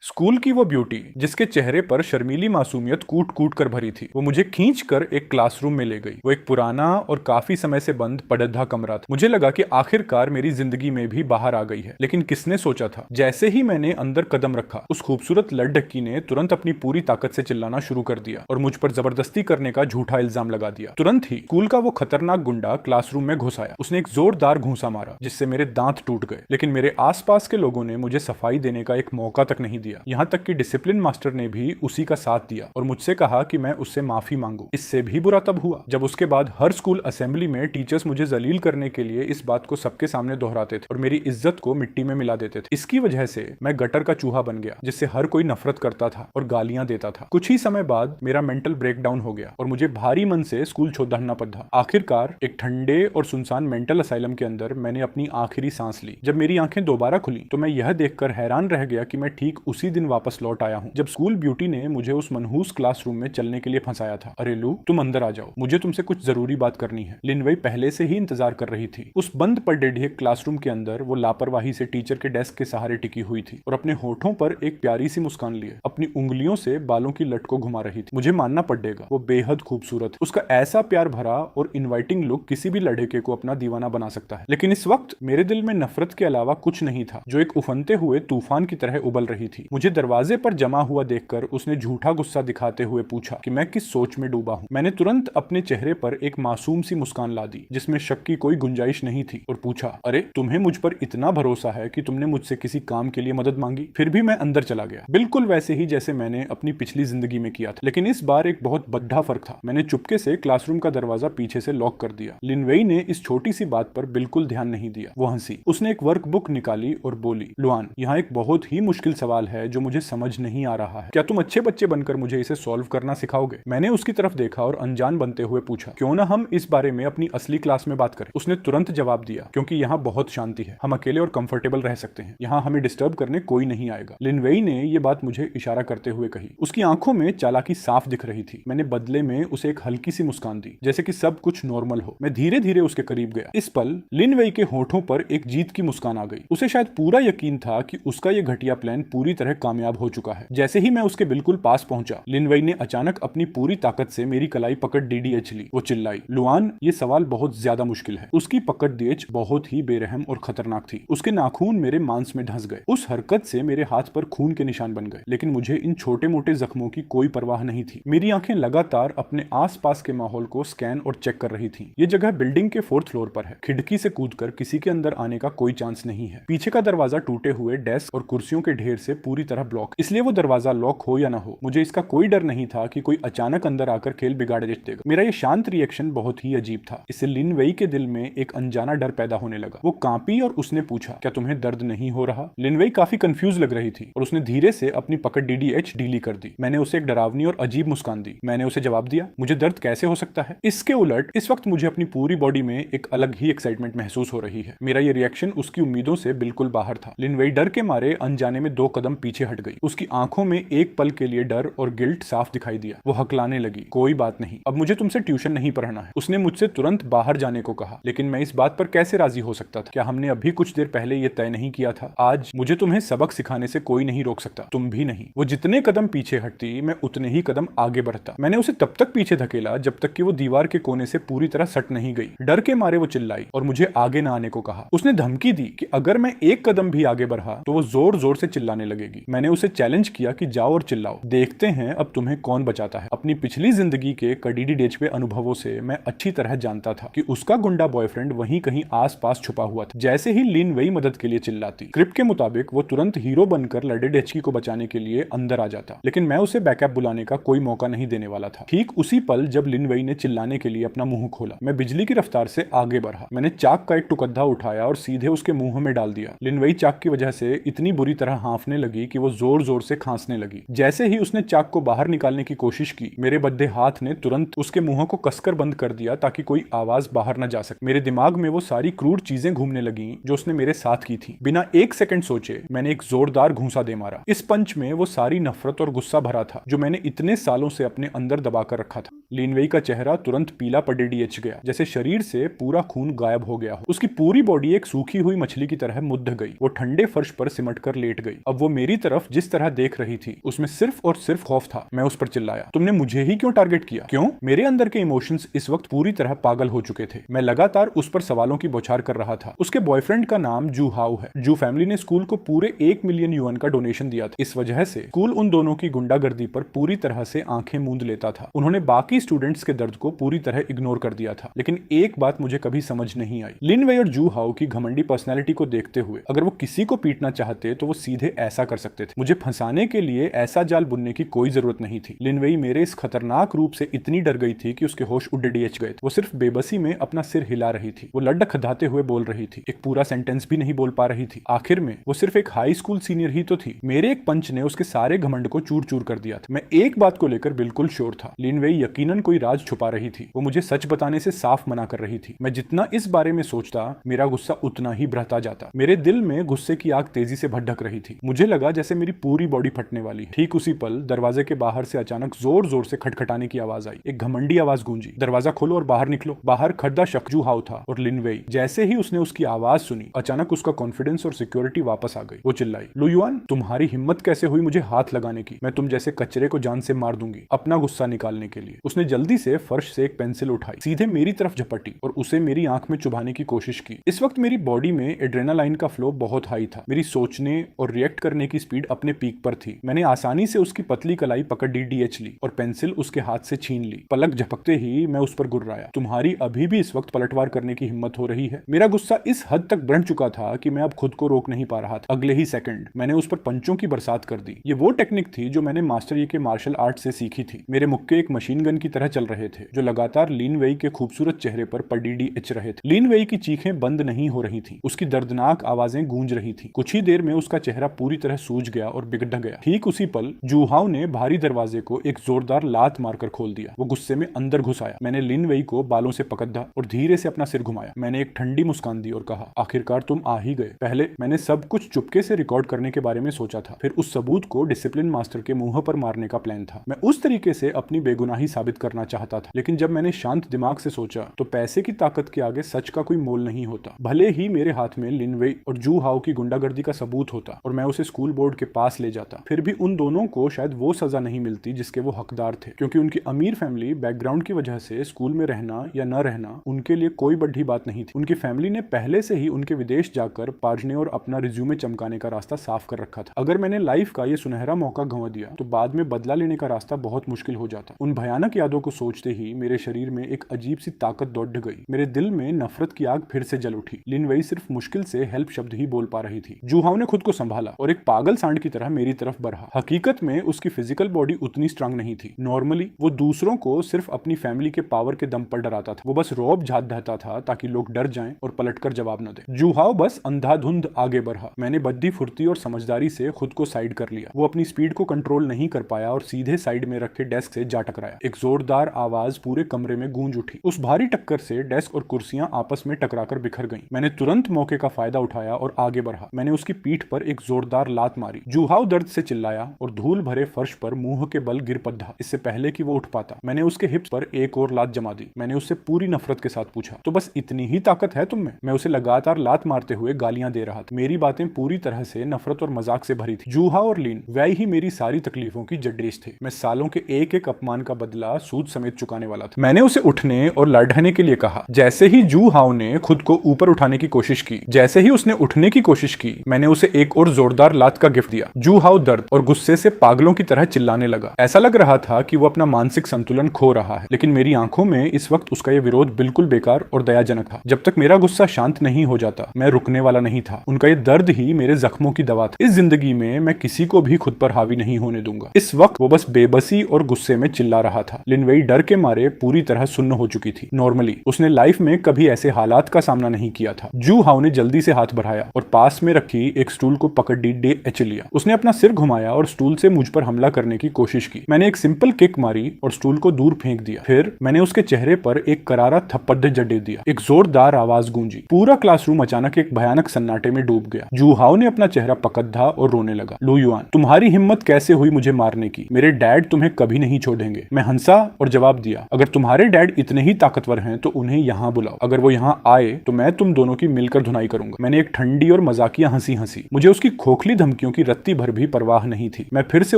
School की वो beauty जिसके चेहरे पर शर्मीली मासूमियत कूट कूट कर भरी थी, वो मुझे खींच कर एक क्लासरूम में ले गई। वो एक पुराना और काफी समय से बंद पड़द्धा कमरा था। मुझे लगा कि आखिरकार मेरी जिंदगी में भी बाहर आ गई है, लेकिन किसने सोचा था। जैसे ही मैंने अंदर कदम रखा, उस खूबसूरत लड़की ने तुरंत अपनी पूरी ताकत से चिल्लाना शुरू कर दिया और मुझ पर जबरदस्ती करने का झूठा इल्जाम लगा दिया। तुरंत ही स्कूल का वो खतरनाक गुंडा क्लासरूम में घुस आया। उसने एक जोरदार घूंसा मारा जिससे मेरे दांत टूट गए, लेकिन मेरे आसपास के लोगों ने मुझे सफाई देने का एक मौका तक नहीं दिया। यहाँ तक कि डिसिप्लिन मास्टर ने भी उसी का साथ दिया और मुझसे कहा कि मैं उससे माफी मांगू। इससे भी बुरा तब हुआ जब उसके बाद हर स्कूल असेंबली में टीचर्स मुझे जलील करने के लिए इस बात को सबके सामने दोहराते थे और मेरी इज्जत को मिट्टी में मिला देते थे। इसकी वजह से मैं गटर का चूहा बन गया जिससे हर कोई नफरत करता था और गालियां देता था। कुछ ही समय बाद मेरा मेंटल ब्रेकडाउन हो गया और मुझे भारी मन से स्कूल छोड़ना पड़ा। आखिरकार एक ठंडे और सुनसान मेंटल असाइलम के अंदर मैंने अपनी आखिरी सांस ली। जब मेरी आंखें दोबारा खुली तो मैं यह देखकर हैरान रह गया कि मैं ठीक उसी दिन वापस लौट आया हूँ जब स्कूल ब्यूटी ने मुझे उस मनहूस क्लासरूम में चलने के लिए फंसाया था। अरे लू, तुम अंदर आ जाओ, मुझे तुमसे कुछ जरूरी बात करनी है। लिनवई पहले से ही इंतजार कर रही थी। उस बंद पड़े क्लासरूम के अंदर वो लापरवाही से टीचर के डेस्क के सहारे टिकी हुई थी और अपने होठों पर एक प्यारी सी मुस्कान लिए अपनी उंगलियों से बालों की लट को घुमा रही थी। मुझे मानना पड़ेगा, वो बेहद खूबसूरत है। उसका ऐसा प्यार भरा और इनवाइटिंग लुक किसी भी लड़के को अपना दीवाना बना सकता है। लेकिन इस वक्त मेरे दिल में नफरत के अलावा कुछ नहीं था, जो एक उफनते हुए तूफान की तरह उबल रही थी। मुझे दरवाजे पर जमा हुआ देखकर उसने झूठा गुस्सा दिखाते हुए पूछा कि मैं किस सोच में डूबा हूं। मैंने तुरंत अपने चेहरे पर एक मासूम सी मुस्कान ला दी जिसमें शक की कोई गुंजाइश नहीं थी और पूछा, अरे तुम्हें मुझ पर इतना भरोसा है कि तुमने मुझसे किसी काम के लिए मदद मांगी? फिर भी मैं अंदर चला गया, बिल्कुल वैसे ही जैसे मैंने अपनी पिछली जिंदगी में किया था। लेकिन इस बार एक बहुत बड़ा फर्क था। मैंने चुपके से क्लासरूम का दरवाजा पीछे से लॉक कर दिया। लिनवेई ने इस छोटी सी बात पर बिल्कुल ध्यान नहीं दिया। वो हंसी। उसने एक वर्कबुक निकाली और बोली, लुआन, यहाँ एक बहुत ही मुश्किल सवाल है जो मुझे समझ नहीं आ रहा है। क्या तुम अच्छे बच्चे बनकर मुझे इसे सॉल्व करना सिखाओगे? मैंने उसकी तरफ देखा और अनजान बनते हुए पूछा, क्यों ना हम इस बारे में अपनी असली क्लास में बात करें। उसने तुरंत जवाब दिया, क्योंकि यहाँ बहुत शांति है, हम अकेले और कंफर्टेबल रह सकते हैं, यहाँ हमें डिस्टर्ब करने कोई नहीं आएगा। लिनवेई ने यह बात मुझे इशारा करते हुए कही। उसकी आंखों में चालाकी साफ दिख रही थी। मैंने बदले में उसे एक हल्की सी मुस्कान दी, जैसे कि सब कुछ नॉर्मल हो। मैं धीरे धीरे उसके करीब गया। इस पल लिनवेई के होठों पर एक जीत की मुस्कान आ गई। उसे शायद पूरा यकीन था कि उसका यह घटिया प्लान पूरी तरह कामयाब हो चुका है। जैसे ही मैं उसके बिल्कुल पास पहुंचा, लिनवेई ने अचानक अपनी पूरी ताकत से मेरी कलाई पकड़ डीडीएच ली। वो चिल्लाई, लुआन, ये सवाल बहुत ज्यादा मुश्किल है। उसकी पकड़ डीएच बहुत ही बेरहम और खतरनाक थी। उसके नाखून मेरे मांस में धंस गए। उस हरकत से मेरे हाथ पर खून के निशान बन गए, लेकिन मुझे इन छोटे मोटे जख्मों की कोई परवाह नहीं थी। मेरी आंखें लगातार अपने आसपास के माहौल को स्कैन और चेक कर रही थी। ये जगह बिल्डिंग के 4th फ्लोर पर है। खिड़की से कूदकर किसी के अंदर आने का कोई चांस नहीं है। पीछे का दरवाजा टूटे हुए डेस्क और कुर्सियों के ढेर से पूरी तरह ब्लॉक, इसलिए वो दरवाजा लॉक हो या ना हो, मुझे इसका कोई डर नहीं था कि कोई अचानक अंदर आकर खेल बिगाड़ देगा। मेरा ये शांत रिएक्शन बहुत ही अजीब था। इससे लिनवेई के दिल में एक अनजाना डर पैदा होने लगा। वो कांपी और उसने पूछा, क्या तुम्हें दर्द नहीं हो रहा? लिनवेई काफी कंफ्यूज लग रही थी और उसने धीरे से अपनी पकड़ डीडीएच ढीली कर दी। मैंने उसे एक डरावनी और अजीब मुस्कान दी। मैंने उसे जवाब दिया, मुझे दर्द कैसे हो सकता है? इसके उलट इस वक्त मुझे अपनी पूरी बॉडी में एक अलग ही एक्साइटमेंट महसूस हो रही है। मेरा ये रिएक्शन उसकी उम्मीदों से बिल्कुल बाहर था। लिनवेई डर के मारे अनजाने में 2 कदम पीछे हट गई। उसकी आंखों में एक पल के लिए डर और गिल्ट साफ दिखाई दिया। वो हकलाने लगी, कोई बात नहीं, अब मुझे तुमसे ट्यूशन नहीं पढ़ना है। उसने मुझसे तुरंत बाहर जाने को कहा, लेकिन मैं इस बात पर कैसे राजी हो सकता था? क्या हमने अभी कुछ देर पहले यह तय नहीं किया था? आज मुझे तुम्हें सबक सिखाने से कोई नहीं रोक सकता, तुम भी नहीं। वो जितने कदम पीछे हटती, मैं उतने ही कदम आगे बढ़ता। मैंने उसे तब तक पीछे धकेला जब तक कि वो दीवार के कोने से पूरी तरह सट नहीं गई। डर के मारे वो चिल्लाई और मुझे आगे न आने को कहा। उसने धमकी दी कि अगर मैं एक कदम भी आगे बढ़ा तो वो जोर जोर से चिल्लाने लगेगी। मैंने उसे चैलेंज किया कि जाओ और चिल्लाओ, देखते हैं अब तुम्हें कौन बचाता है। अपनी पिछली जिंदगी के कड़ीडी डेच पे अनुभवों से मैं अच्छी तरह जानता था कि उसका गुंडा बॉयफ्रेंड वहीं कहीं आसपास छुपा हुआ था। जैसे ही लिनवेई मदद के लिए चिल्लाती, स्क्रिप्ट के मुताबिक वो तुरंत हीरो बनकर लड़े डेचकी को बचाने के लिए अंदर आ जाता, लेकिन मैं उसे बैकअप बुलाने का कोई मौका नहीं देने वाला था। ठीक उसी पल जब लिनवेई ने चिल्लाने के लिए अपना मुंह खोला, मैं बिजली की रफ्तार से आगे बढ़ा। मैंने चाक का एक टुकड़ा उठाया और सीधे उसके मुंह में डाल दिया। लिनवेई चाक की वजह से इतनी बुरी तरह हांफने लगी कि वो जोर जोर से खांसने लगी। जैसे ही उसने चाक को बाहर निकालने की कोशिश की, मेरे बद्धे हाथ ने तुरंत उसके मुंह को कसकर बंद कर दिया ताकि कोई आवाज बाहर न जा सके। मेरे दिमाग में वो सारी क्रूर चीजें घूमने लगी जो उसने मेरे साथ की थी। बिना 1 सेकंड सोचे मैंने एक जोरदार घूंसा दे मारा। इस पंच में वो सारी नफरत और गुस्सा भरा था जो मैंने इतने सालों से अपने अंदर दबाकर रखा था। लिनवेई का चेहरा तुरंत पीला पड़ेडीएच गया, जैसे शरीर से पूरा खून गायब हो गया हो। उसकी पूरी बॉडी एक सूखी हुई मछली की तरह मुद्द गई। वो ठंडे फर्श पर सिमट कर लेट गई। अब वो मेरी मेरी तरफ जिस तरह देख रही थी उसमें सिर्फ और सिर्फ खौफ था। मैं उस पर चिल्लाया, तुमने मुझे ही क्यों टारगेट किया? क्यों? मेरे अंदर के इमोशंस इस वक्त पूरी तरह पागल हो चुके थे। मैं लगातार उस पर सवालों की बौछार कर रहा था। उसके बॉयफ्रेंड का नाम जू हाउ है। जू फैमिली ने स्कूल को पूरे 1 मिलियन युआन का डोनेशन दिया था। इस वजह से स्कूल उन दोनों की गुंडागर्दी पर पूरी तरह से आंखें मूंद लेता था। उन्होंने बाकी स्टूडेंट्स के दर्द को पूरी तरह इग्नोर कर दिया था। लेकिन एक बात मुझे कभी समझ नहीं आई, लिन वेई और जू हाउ की घमंडी पर्सनैलिटी को देखते हुए अगर वो किसी को पीटना चाहते तो वो सीधे ऐसा कर सकते थे। मुझे फंसाने के लिए ऐसा जाल बुनने की कोई जरूरत नहीं थी। लिन वेई मेरे इस खतरनाक रूप से इतनी डर गई थी कि उसके होश उड़ डीएच गए थे। वो सिर्फ बेबसी में अपना सिर हिला रही थी। वो लड्डा खदाते हुए बोल रही थी, एक पूरा सेंटेंस भी नहीं बोल पा रही थी। आखिर में वो सिर्फ एक हाई स्कूल सीनियर ही तो थी। मेरे एक पंच ने उसके सारे घमंड को चूर चूर कर दिया था। मैं एक बात को लेकर बिल्कुल श्योर था, लिन वेई यकीनन कोई राज छुपा रही थी। वो मुझे सच बताने से साफ मना कर रही थी। मैं जितना इस बारे में सोचता मेरा गुस्सा उतना ही बढ़ता जाता। मेरे दिल में गुस्से की आग तेजी से भड़क रही थी। मुझे लगा जैसे मेरी पूरी बॉडी फटने वाली है। ठीक उसी पल दरवाजे के बाहर से अचानक जोर जोर से खटखटाने की आवाज आई। एक घमंडी आवाज गूंजी, दरवाजा खोलो और बाहर निकलो। बाहर खड़दा शख्स जू हाउ था और लिन वेई। जैसे ही उसने उसकी आवाज सुनी अचानक उसका कॉन्फिडेंस और सिक्योरिटी वापस आ गई। वो चिल्लाई, लू युआन, तुम्हारी हिम्मत कैसे हुई मुझे हाथ लगाने की? मैं तुम जैसे कचरे को जान से मार दूंगी। अपना गुस्सा निकालने के लिए उसने जल्दी से फर्श से एक पेंसिल उठाई, सीधे मेरी तरफ झपटी और उसे मेरी आंख में चुभाने की कोशिश की। इस वक्त मेरी बॉडी में एड्रेनालाइन का फ्लो बहुत हाई था। मेरी सोचने और रिएक्ट करने की स्पीड अपने पीक पर थी। मैंने आसानी से उसकी पतली कलाई पकड़ डीएच ली और पेंसिल उसके हाथ से छीन ली। पलक झपकते ही मैं उस पर गुर्राया, तुम्हारी अभी भी इस वक्त पलटवार करने की हिम्मत हो रही है? मेरा गुस्सा इस हद तक बढ़ चुका था कि मैं अब खुद को रोक नहीं पा रहा था। अगले ही सेकंड मैंने उस पर पंचों की बरसात कर दी। ये वो टेक्निक थी जो मैंने मास्टर ये के मार्शल आर्ट से सीखी थी। मेरे मुक्के एक मशीन गन की तरह चल रहे थे जो लगातार लिन वेई के खूबसूरत चेहरे पर पडीडीएच रहे थे। लिन वेई की चीखें बंद नहीं हो रही थी, उसकी दर्दनाक आवाजें गूंज रही थी। कुछ ही देर में उसका चेहरा पूरी तरह सूज गया और बिगड़ गया। ठीक उसी पल जू हाउ ने भारी दरवाजे को एक जोरदार लात मारकर खोल दिया। वो गुस्से में अंदर घुस आया। मैंने लिन वेई को बालों से पकड़ा और धीरे से अपना सिर घुमाया। मैंने एक ठंडी मुस्कान दी और कहा, आखिरकार तुम आ ही गए। पहले मैंने सब कुछ चुपके से रिकॉर्ड करने के बारे में सोचा था, फिर उस सबूत को डिसिप्लिन मास्टर के मुंह पर मारने का प्लान था। मैं उस तरीके से अपनी बेगुनाही साबित करना चाहता था। लेकिन जब मैंने शांत दिमाग से सोचा तो पैसे की ताकत के आगे सच का कोई मोल नहीं होता। भले ही मेरे हाथ में लिन वेई और जू हाउ की गुंडागर्दी का सबूत होता और मैं उसे स्कूल बोर्ड के पास ले जाता, फिर भी उन दोनों को शायद वो सजा नहीं मिलती जिसके वो हकदार थे। क्योंकि उनकी अमीर फैमिली बैकग्राउंड की वजह से स्कूल में रहना या न रहना उनके लिए कोई बड़ी बात नहीं थी। उनकी फैमिली ने पहले से ही उनके विदेश जाकर पाजने और अपना रिज्यूमे चमकाने का रास्ता साफ कर रखा था। अगर मैंने लाइफ का ये सुनहरा मौका गंवा दिया तो बाद में बदला लेने का रास्ता बहुत मुश्किल हो जाता। उन भयानक यादों को सोचते ही मेरे शरीर में एक अजीब सी ताकत दौड़ गई। मेरे दिल में नफरत की आग फिर से जल उठी। लिन वेई सिर्फ मुश्किल से हेल्प शब्द ही बोल पा रही थी। जू हाउ ने खुद को संभाला और एक पागल सांड की तरह मेरी तरफ बढ़ा। हकीकत में उसकी फिजिकल बॉडी उतनी स्ट्रांग नहीं थी। नॉर्मली वो दूसरों को सिर्फ अपनी फैमिली के पावर के दम पर डराता था। वो बस रौब झाद रहता था ताकि लोग डर जाएं और पलटकर जवाब न दें। जू हाउ बस अंधाधुंध आगे बढ़ा। मैंने बद्दी फुर्ती और समझदारी से खुद को साइड कर लिया। वो अपनी स्पीड को कंट्रोल नहीं कर पाया और सीधे साइड में रखे डेस्क से जा टकराया। एक जोरदार आवाज पूरे कमरे में गूंज उठी। उस भारी टक्कर से डेस्क और कुर्सियां आपस में टकराकर बिखर गईं। मैंने तुरंत मौके का फायदा उठाया और आगे बढ़ा। मैंने उसकी पीठ पर एक जोरदार लात मारी। जू हाउ दर्द से चिल्लाया और धूल भरे फर्श पर मुंह के बल गिर पड़ा। इससे पहले कि वो उठ पाता मैंने उसके हिप्स पर एक और लात जमा दी। मैंने उससे पूरी नफरत के साथ पूछा, तो बस इतनी ही ताकत है तुम में? मैं उसे लगातार लात मारते हुए गालियां दे रहा था। मेरी बातें पूरी तरह से नफरत और मजाक से भरी थी। जू हाउ और लिन वही ही मेरी सारी तकलीफों की जड्रेस थे। मैं सालों के एक एक अपमान का बदला सूद समेत चुकाने वाला था। मैंने उसे उठने और लड़ने के लिए कहा। जैसे ही जू हाउ ने खुद को ऊपर उठाने की कोशिश की, जैसे ही उसने उठने की कोशिश की, मैंने उसे एक और जोरदार लात का गिफ्ट दिया। जू हाउ दर्द और गुस्से से पागलों की तरह चिल्लाने लगा। ऐसा लग रहा था कि वो अपना मानसिक संतुलन खो रहा है। लेकिन मेरी आंखों में इस वक्त उसका ये विरोध बिल्कुल बेकार और दयाजनक था। जब तक मेरा गुस्सा शांत नहीं हो जाता मैं रुकने वाला नहीं था। उनका ये दर्द ही मेरे जख्मों की दवा था। इस जिंदगी में मैं किसी को भी खुद पर हावी नहीं होने दूंगा। इस वक्त वो बस बेबसी और गुस्से में चिल्ला रहा था। लिन वेई डर के मारे पूरी तरह सुन्न हो चुकी थी। नॉर्मली उसने लाइफ में कभी ऐसे हालात का सामना नहीं किया था। जू हाउ ने जल्दी से हाथ बढ़ाया और पास में रखी एक स्टूल को पकड़ डीएच लिया। उसने अपना सिर घुमाया और स्टूल से मुझ पर हमला करने की कोशिश की। मैंने एक सिंपल किक मारी और स्टूल को दूर फेंक दिया। फिर मैंने उसके चेहरे पर एक करारा थप्पड़ जड़े दिया। एक जोरदार आवाज गूंजी। पूरा क्लासरूम अचानक एक भयानक सन्नाटे में डूब गया। जू हाउ ने अपना चेहरा पकड़ा और रोने लगा। लू युआन, तुम्हारी हिम्मत कैसे हुई मुझे मारने की? मेरे डैड तुम्हें कभी नहीं छोड़ेंगे। मैं हंसा और जवाब दिया, अगर तुम्हारे डैड इतने ही ताकतवर हैं तो उन्हें यहाँ बुलाओ। अगर वो यहाँ आए तो मैं तुम दोनों की मिलकर धुनाई करूंगा। मैंने एक ठंडी और मजाकिया हंसी हंसी। मुझे उसकी खोखली धमकियों क्योंकि रत्ती भर भी परवाह नहीं थी। मैं फिर से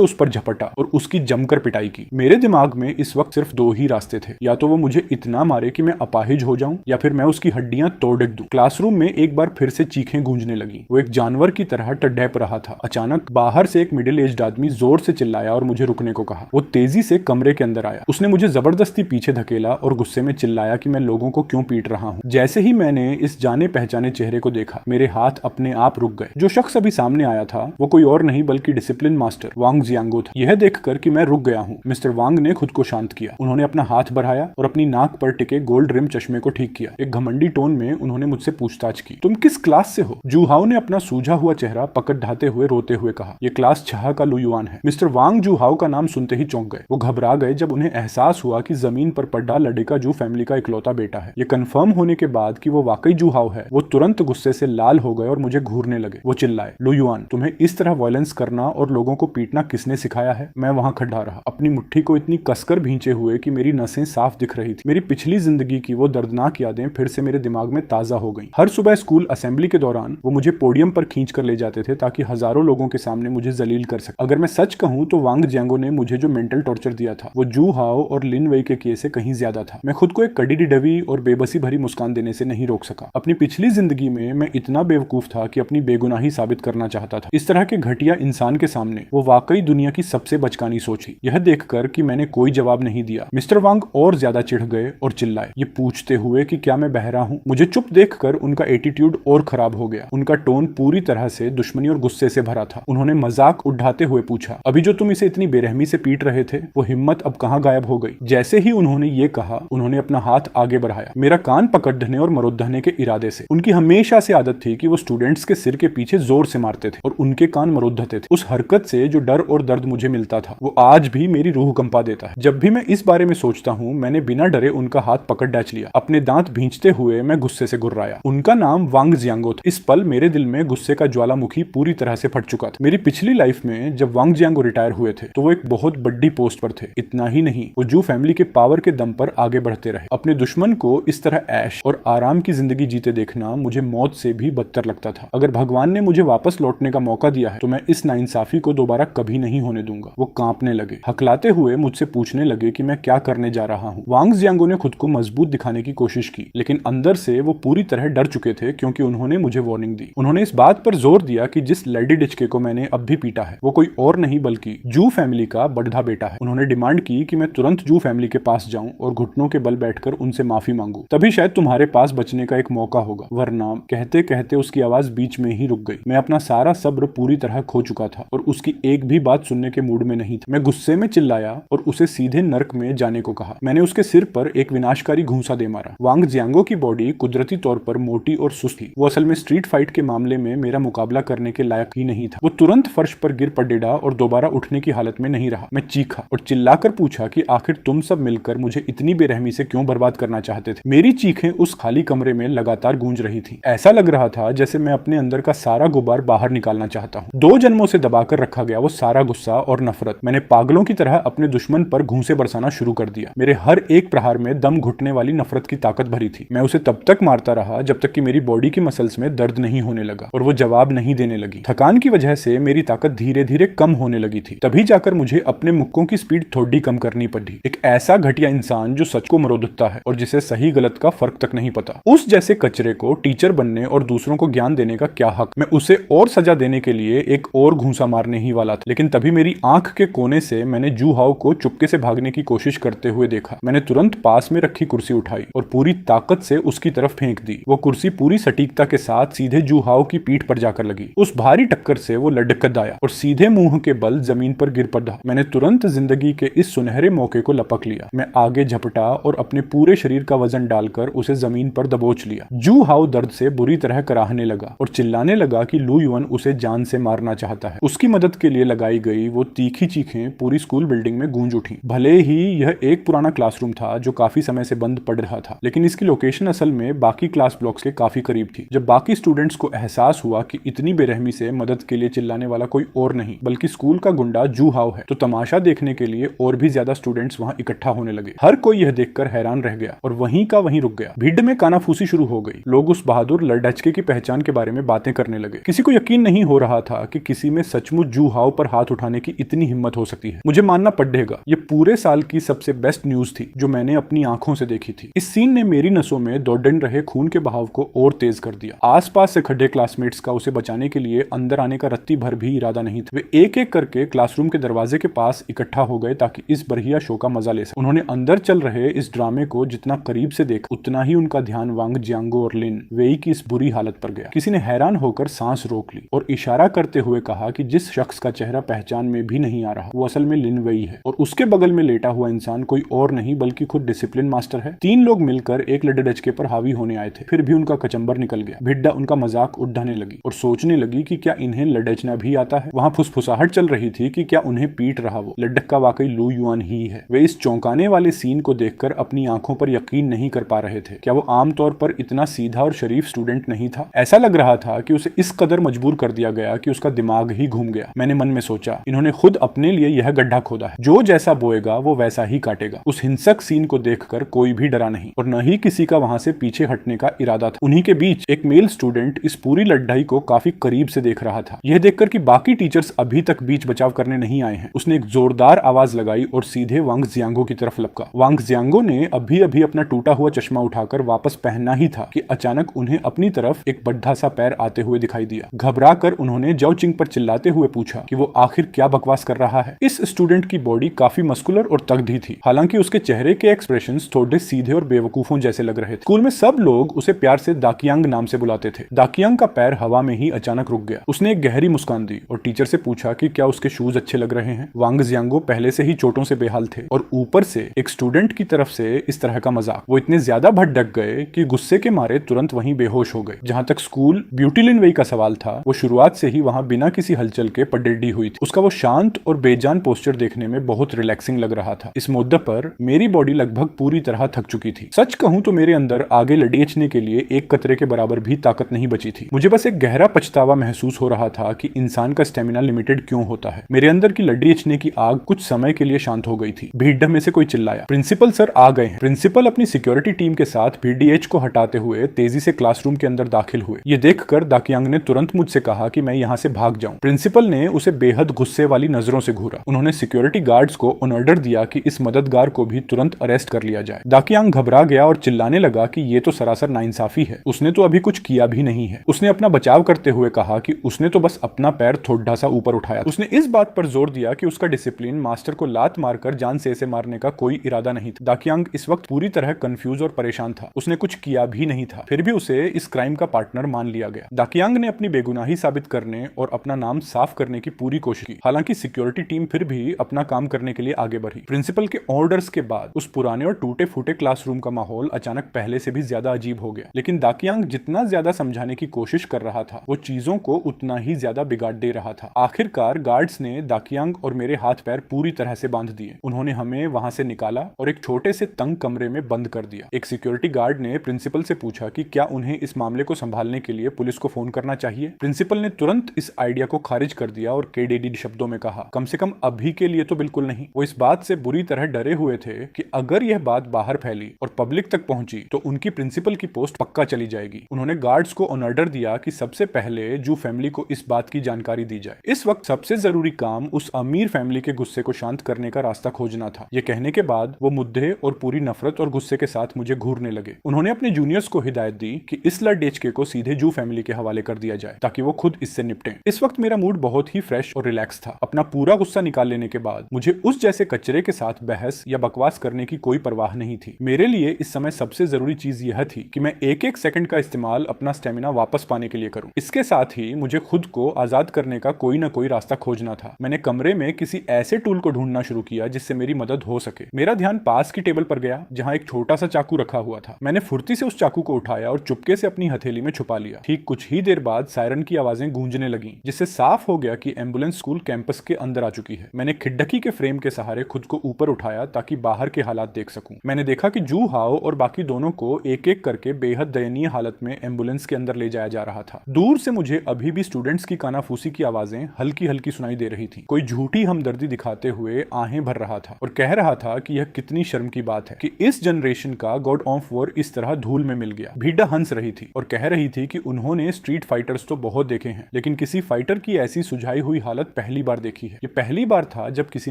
उस पर झपटा और उसकी जमकर पिटाई की। मेरे दिमाग में इस वक्त सिर्फ दो ही रास्ते थे, या तो वो मुझे इतना मारे कि मैं अपाहिज हो जाऊं, या फिर मैं उसकी हड्डियां तोड़ दूं। क्लासरूम में एक बार फिर से चीखें गूंजने लगी। वो एक जानवर की तरह टड्डैप रहा था। अचानक बाहर से एक मिडिल एज्ड आदमी जोर से चिल्लाया और मुझे रुकने को कहा। वो तेजी से कमरे के अंदर आया। उसने मुझे जबरदस्ती पीछे धकेला और गुस्से में चिल्लाया कि मैं लोगों को क्यों पीट रहा हूं। जैसे ही मैंने इस जाने पहचाने चेहरे को देखा, मेरे हाथ अपने आप रुक गए। जो शख्स अभी सामने आया था वो कोई और नहीं बल्कि डिसिप्लिन मास्टर वांग जियांगो था। यह देखकर कि मैं रुक गया हूं, मिस्टर वांग ने खुद को शांत किया। उन्होंने अपना हाथ बढ़ाया और अपनी नाक पर टिके गोल्ड रिम चश्मे को ठीक किया। एक घमंडी टोन में उन्होंने मुझसे पूछताछ की, तुम किस क्लास से हो? जू हाओ ने अपना सूझा हुआ चेहरा पकड़ ढाते हुए रोते हुए कहा, यह क्लास 6 का लू युआन है। मिस्टर वांग जू हाओ का नाम सुनते ही चौंक गए। वो घबरा गए जब उन्हें एहसास हुआ कि जमीन पर पड़ा लड़का जू फैमिली का इकलौता बेटा है। ये कंफर्म होने के बाद कि वो वाकई जू हाओ है, वो तुरंत गुस्से से लाल हो गए और मुझे घूरने लगे। वो चिल्लाए, लू युआन, तुम्हें इस तरह वायलेंस करना और लोगों को पीटना किसने सिखाया है? मैं वहां खड़ा रहा, अपनी मुट्ठी को इतनी कसकर भींचे हुए कि मेरी नसें साफ दिख रही थी। मेरी पिछली जिंदगी की वो दर्दनाक यादें फिर से मेरे दिमाग में ताजा हो गईं। हर सुबह स्कूल असेंबली के दौरान वो मुझे पोडियम पर खींच कर ले जाते थे ताकि हजारों लोगों के सामने मुझे जलील कर सके। अगर मैं सच कहूं तो वांग जियांगो ने मुझे जो मेंटल टॉर्चर दिया था वो जू हाओ और लिन वेई के केस से कहीं ज्यादा था। मैं खुद को एक कड़ी डवी और बेबसी भरी मुस्कान देने से नहीं रोक सका। अपनी पिछली जिंदगी में मैं इतना बेवकूफ था कि अपनी बेगुनाही साबित करना चाहता था। इस तरह के घटिया इंसान के सामने वो वाकई दुनिया की सबसे बचकानी सोच थी। यह देखकर कि मैंने कोई जवाब नहीं दिया, मिस्टर वांग और ज्यादा चिढ़ गए और चिल्लाए, ये पूछते हुए कि क्या मैं बहरा हूं। मुझे चुप देखकर उनका एटीट्यूड और खराब हो गया। उनका टोन पूरी तरह से दुश्मनी और गुस्से से भरा था। उन्होंने मजाक उड़ाते हुए पूछा, अभी जो तुम इसे इतनी बेरहमी से पीट रहे थे वो हिम्मत अब कहां गायब हो गई? जैसे ही उन्होंने ये कहा, उन्होंने अपना हाथ आगे बढ़ाया, मेरा कान पकड़ने और मरोड़ने के इरादे से। उनकी हमेशा से आदत थी कि वो स्टूडेंट्स के सिर के पीछे जोर से मारते थे और उनके कान मरोड़ते थे। उस हरकत से जो डर और दर्द मुझे मिलता था वो आज भी मेरी रूह कंपा देता है। जब भी मैं इस बारे में सोचता हूँ, मैंने बिना डरे उनका हाथ पकड़ डाच लिया। अपने दांत भींचते हुए मैं गुस्से से गुर्राया। उनका नाम वांग जियांगो था। इस पल मेरे दिल में गुस्से का ज्वालामुखी पूरी तरह से फट चुका था। मेरी पिछली लाइफ में जब वांग जियांगो रिटायर हुए थे तो वो एक बहुत बड़ी पोस्ट पर थे। इतना ही नहीं, वो जू फैमिली के पावर के दम पर आगे बढ़ते रहे। अपने दुश्मन को इस तरह ऐश और आराम की जिंदगी जीते देखना मुझे मौत से भी बदतर लगता था। अगर भगवान ने मुझे वापस लौटने का मौका दिया है तो मैं इस नाइंसाफी को दोबारा कभी नहीं होने दूंगा। वो कांपने लगे, हकलाते हुए मुझसे पूछने लगे कि मैं क्या करने जा रहा हूँ। वांग जियांगो ने खुद को मजबूत दिखाने की कोशिश की, लेकिन अंदर से वो पूरी तरह डर चुके थे क्योंकि उन्होंने मुझे वार्निंग दी। उन्होंने इस बात पर जोर दिया कि जिस लेडी डिचके को मैंने अब भी पीटा है वो कोई और नहीं बल्कि जू फैमिली का बड़धा बेटा है। उन्होंने डिमांड की कि मैं तुरंत जू फैमिली के पास जाऊं और घुटनों के बल बैठकर उनसे माफी मांगू, तभी शायद तुम्हारे पास बचने का एक मौका होगा, वरना। कहते कहते उसकी आवाज बीच में ही रुक गई। मैं अपना सारा सब्र पूरी तरह खो चुका था और उसकी एक भी बात सुनने के मूड में नहीं था। मैं गुस्से में चिल्लाया और उसे सीधे नर्क में जाने को कहा। मैंने उसके सिर पर एक विनाशकारी घूंसा दे मारा। वांग जियांगो की बॉडी कुदरती तौर पर मोटी और सुस्त थी। वो असल में स्ट्रीट फाइट के मामले में मेरा मुकाबला करने के लायक ही नहीं था। वो तुरंत फर्श पर गिर पड़ेगा और दोबारा उठने की हालत में नहीं रहा। मैं चीखा और चिल्लाकर पूछा कि आखिर तुम सब मिलकर मुझे इतनी बेरहमी से क्यों बर्बाद करना चाहते थे? मेरी चीखें उस खाली कमरे में लगातार गूंज रही थी। ऐसा लग रहा था जैसे मैं अपने अंदर का सारा गुबार बाहर निकालना चाहता हूँ। 2 जन्मों से दबाकर रखा गया वो सारा गुस्सा और नफरत मैंने पागलों की तरह अपने दुश्मन पर घूंसे बरसाना शुरू कर दिया। मेरे हर एक प्रहार में दम घुटने वाली नफरत की ताकत भरी थी। मैं उसे तब तक मारता रहा जब तक कि मेरी बॉडी की मसल्स में दर्द नहीं होने लगा और वो जवाब नहीं देने लगी। थकान की वजह से मेरी ताकत धीरे धीरे कम होने लगी थी। तभी जाकर मुझे अपने मुक्कों की स्पीड थोड़ी कम करनी पड़ी। एक ऐसा घटिया इंसान जो सच को मरोड़ता है और जिसे सही गलत का फर्क तक नहीं पता, उस जैसे कचरे को टीचर बनने और दूसरों को ज्ञान देने का क्या हक? मैं उसे और सजा देने के लिए एक और घूंसा मारने ही वाला था, लेकिन तभी मेरी आंख के कोने से मैंने जू हाओ को चुपके से भागने की कोशिश करते हुए देखा। मैंने तुरंत पास में रखी कुर्सी उठाई और पूरी ताकत से उसकी तरफ फेंक दी। वो कुर्सी पूरी सटीकता के साथ सीधे जू हाओ की पीठ पर जाकर लगी। उस भारी टक्कर से वो लड़खड़ आया और सीधे मुंह के बल जमीन पर गिर पड़ा। मैंने तुरंत जिंदगी के इस सुनहरे मौके को लपक लिया। मैं आगे झपटा और अपने पूरे शरीर का वजन डालकर उसे जमीन पर दबोच लिया। जू हाओ दर्द से बुरी तरह कराहने लगा और चिल्लाने लगा कि लू युआन उसे जान से मारना चाहता है। उसकी मदद के लिए लगाई गई वो तीखी चीखें पूरी स्कूल बिल्डिंग में गूंज उठी। भले ही यह एक पुराना क्लासरूम था जो काफी समय से बंद पड़ रहा था, लेकिन इसकी लोकेशन असल में बाकी क्लास ब्लॉक्स के काफी करीब थी। जब बाकी स्टूडेंट्स को एहसास हुआ कि इतनी बेरहमी से मदद के लिए चिल्लाने वाला कोई और नहीं बल्कि स्कूल का गुंडा जू हाओ है, तो तमाशा देखने के लिए और भी ज्यादा स्टूडेंट्स वहां इकट्ठा होने लगे। हर कोई यह देखकर हैरान रह गया और वहीं का वहीं रुक गया। भीड़ में कानाफूसी शुरू हो गई। लोग उस बहादुर लड़ाचके की पहचान के बारे में बातें करने लगे। किसी को यकीन नहीं हो रहा रहा था कि किसी में सचमुच जू हाओ पर हाथ उठाने की इतनी हिम्मत हो सकती है। मुझे मानना पड़ेगा, ये पूरे साल की सबसे बेस्ट न्यूज थी जो मैंने अपनी आंखों से देखी थी। इस सीन ने मेरी नसों में दौड़न रहे खून के बहाव को और तेज कर दिया। आसपास से खड़े क्लासमेट्स का उसे बचाने के लिए अंदर आने का रत्ती भर भी इरादा नहीं था। वे एक एक करके क्लासरूम के दरवाजे के पास इकट्ठा हो गए ताकि इस बढ़िया शो का मजा ले सके। उन्होंने अंदर चल रहे इस ड्रामे को जितना करीब से देखा, उतना ही उनका ध्यान वांग जियांगो और लिन वेई की इस बुरी हालत पर गया। किसी ने हैरान होकर सांस रोक ली और इशारा करते हुए कहा कि जिस शख्स का चेहरा पहचान में भी नहीं आ रहा वो असल में लिन वेई है और उसके बगल में लेटा हुआ इंसान कोई और नहीं बल्कि खुद डिसिप्लिन मास्टर है। तीन लोग मिलकर एक लड़के पर हावी होने आए थे, फिर भी उनका कचंबर निकल गया। भिड्डा उनका मजाक उड़ाने लगी और सोचने लगी कि क्या इन्हें लड़ना भी आता है। वहां फुसफुसाहट चल रही थी कि क्या उन्हें पीट रहा वो लड़का वाकई लू युआन ही है। वे इस चौंकाने वाले सीन को देखकर अपनी आंखों पर यकीन नहीं कर पा रहे थे। क्या वो आमतौर पर इतना सीधा और शरीफ स्टूडेंट नहीं था? ऐसा लग रहा था कि उसे इस कदर मजबूर कर दिया गया कि उसका दिमाग ही घूम गया। मैंने मन में सोचा, इन्होंने खुद अपने लिए यह गड्ढा खोदा है, जो जैसा बोएगा वो वैसा ही काटेगा। उस हिंसक सीन को देखकर कोई भी डरा नहीं और न ही किसी का वहां से पीछे हटने का इरादा था। उन्हीं के बीच एक मेल स्टूडेंट इस पूरी लड़ाई को काफी करीब से देख रहा था। यह देखकर कि बाकी टीचर्स अभी तक बीच बचाव करने नहीं आए हैं, उसने एक जोरदार आवाज लगाई और सीधे वांग जियांगो की तरफ लपका। वांग जियांगो ने अभी अभी अपना टूटा हुआ चश्मा उठाकर वापस पहनना ही था कि अचानक उन्हें अपनी तरफ एक बड्ढा सा पैर आते हुए दिखाई दिया। घबरा कर उन्होंने जाओ चिंग पर चिल्लाते हुए पूछा कि वो आखिर क्या बकवास कर रहा है। इस स्टूडेंट की बॉडी काफी मस्कुलर और तगड़ी थी, हालांकि उसके चेहरे के एक्सप्रेशंस थोड़े सीधे और बेवकूफों जैसे लग रहे थे। स्कूल में सब लोग उसे प्यार से दाकियांग नाम से बुलाते थे। दाकियांग का पैर हवा में ही अचानक रुक गया। उसने एक गहरी मुस्कान दी और टीचर से पूछा कि क्या उसके शूज अच्छे लग रहे हैं। वांग जियांगो पहले से ही चोटों से बेहाल थे और ऊपर से एक स्टूडेंट की तरफ से इस तरह का मजाक। वो इतने ज्यादा भटक गए कि गुस्से के मारे तुरंत वहीं बेहोश हो गए। जहां तक स्कूल ब्यूटी लिन वेई का सवाल था, वो शुरुआत से ही वहां बिना किसी हलचल के पडेढ़ी हुई थी। उसका वो शांत और बेजान पोस्चर देखने में बहुत रिलैक्सिंग लग रहा था। इस मुद्दे पर मेरी बॉडी लगभग पूरी तरह थक चुकी थी। सच कहूं तो मेरे अंदर आगे लड़ेचने के लिए एक कतरे के बराबर भी ताकत नहीं बची थी। मुझे बस एक गहरा पछतावा महसूस हो रहा था कि इंसान का स्टेमिना लिमिटेड क्यों होता है। मेरे अंदर की लड़ेचने की आग कुछ समय के लिए शांत हो गई थी। भीड़ में से कोई चिल्लाया, प्रिंसिपल सर आ गए हैं। प्रिंसिपल अपनी सिक्योरिटी टीम के साथ पीडीएच को हटाते हुए तेजी से क्लासरूम के अंदर दाखिल हुए। ये देखकर दाकियांग ने तुरंत मुझसे कहा कि मैं यहाँ से भाग जाऊं। प्रिंसिपल ने उसे बेहद गुस्से वाली नजरों से घूरा। उन्होंने सिक्योरिटी गार्ड्स को ऑर्डर दिया कि इस मददगार को भी तुरंत अरेस्ट कर लिया जाए। दाकियांग घबरा गया और चिल्लाने लगा कि ये तो सरासर नाइंसाफी है, उसने तो अभी कुछ किया भी नहीं है। उसने अपना बचाव करते हुए कहा कि उसने तो बस अपना पैर थोड़ा सा ऊपर उठाया। उसने इस बात पर जोर दिया कि उसका डिसिप्लिन मास्टर को लात मारकर जान से मारने का कोई इरादा नहीं था। दाकियांग इस वक्त पूरी तरह कंफ्यूज और परेशान था। उसने कुछ किया भी नहीं था, फिर भी उसे इस क्राइम का पार्टनर मान लिया गया। दाकियांग ने अपनी बेगुनाही साबित करने और अपना नाम साफ करने की पूरी कोशिश की। हालांकि सिक्योरिटी टीम फिर भी अपना काम करने के लिए आगे बढ़ी। प्रिंसिपल के ऑर्डर्स के बाद उस पुराने और टूटे फूटे क्लासरूम का माहौल अचानक पहले से भी ज्यादा अजीब हो गया। लेकिन दाकियांग जितना ज्यादा समझाने की कोशिश कर रहा था, वो चीजों को उतना ही ज्यादा बिगाड़ दे रहा था। आखिरकार गार्ड्स ने दाकियांग और मेरे हाथ पैर पूरी तरह से बांध दिए। उन्होंने हमें वहां से निकाला और एक छोटे से तंग कमरे में बंद कर दिया। एक सिक्योरिटी गार्ड ने प्रिंसिपल से पूछा कि क्या उन्हें इस मामले को संभालने के लिए पुलिस को फोन करना चाहिए। प्रिंसिपल ने तुरंत इस आइडिया को खारिज कर दिया और केडेडी शब्दों में कहा, कम से कम अभी के लिए तो बिल्कुल नहीं। वो इस बात से बुरी तरह डरे हुए थे कि अगर यह बात बाहर फैली और पब्लिक तक पहुंची तो उनकी प्रिंसिपल की पोस्ट पक्का चली जाएगी। उन्होंने गार्ड्स को ऑर्डर दिया कि सबसे पहले जू फैमिली को इस बात की जानकारी दी जाए। इस वक्त सबसे जरूरी काम उस अमीर फैमिली के गुस्से को शांत करने का रास्ता खोजना था। यह कहने के बाद वो मुद्दे और पूरी नफरत और गुस्से के साथ मुझे घूरने लगे। उन्होंने अपने जूनियर्स को हिदायत दी कि इस लड़ेचके को सीधे जू फैमिली के हवाले कर दिया जाए ताकि वो खुद इससे निपटें। इस वक्त मेरा मूड बहुत ही फ्रेश और रिलैक्स था। अपना पूरा गुस्सा निकाल लेने के बाद मुझे उस जैसे कचरे के साथ बहस या बकवास करने की कोई परवाह नहीं थी। मेरे लिए इस समय सबसे जरूरी चीज यह थी कि मैं एक एक सेकंड का इस्तेमाल अपना स्टेमिना वापस पाने के लिए करूं। इसके साथ ही मुझे खुद को आजाद करने का कोई ना कोई रास्ता खोजना था। मैंने कमरे में किसी ऐसे टूल को ढूंढना शुरू किया जिससे मेरी मदद हो सके। मेरा ध्यान पास की टेबल पर गया जहां एक छोटा सा चाकू रखा हुआ था। मैंने फुर्ती से उस चाकू को उठाया और चुपके से अपनी हथेली में छुपा लिया। ठीक कुछ ही देर बाद सायरन की आवाजें गूंजने लगीं, जिससे साफ हो गया कि एम्बुलेंस स्कूल कैंपस के अंदर आ चुकी है। मैंने खिड़की के फ्रेम के सहारे खुद को ऊपर उठाया ताकि बाहर के हालात देख सकूं। मैंने देखा कि जू हाओ और बाकी दोनों को एक एक करके बेहद दयनीय हालत में एम्बुलेंस के अंदर ले जाया जा रहा था। दूर से मुझे अभी भी स्टूडेंट्स की कानाफूसी की आवाजें हल्की हल्की सुनाई दे रही थी। कोई झूठी हमदर्दी दिखाते हुए आहें भर रहा था और कह रहा था कि यह कितनी शर्म की बात है कि इस जनरेशन का गॉड ऑफ वॉर इस तरह धूल में मिल गया। भीड़ा हंस रही थी और कह रही थी कि उन्होंने स्ट्रीट फाइटर्स तो बहुत देखे हैं, लेकिन किसी फाइटर की ऐसी सुझाई हुई हालत पहली बार देखी है। ये पहली बार था जब किसी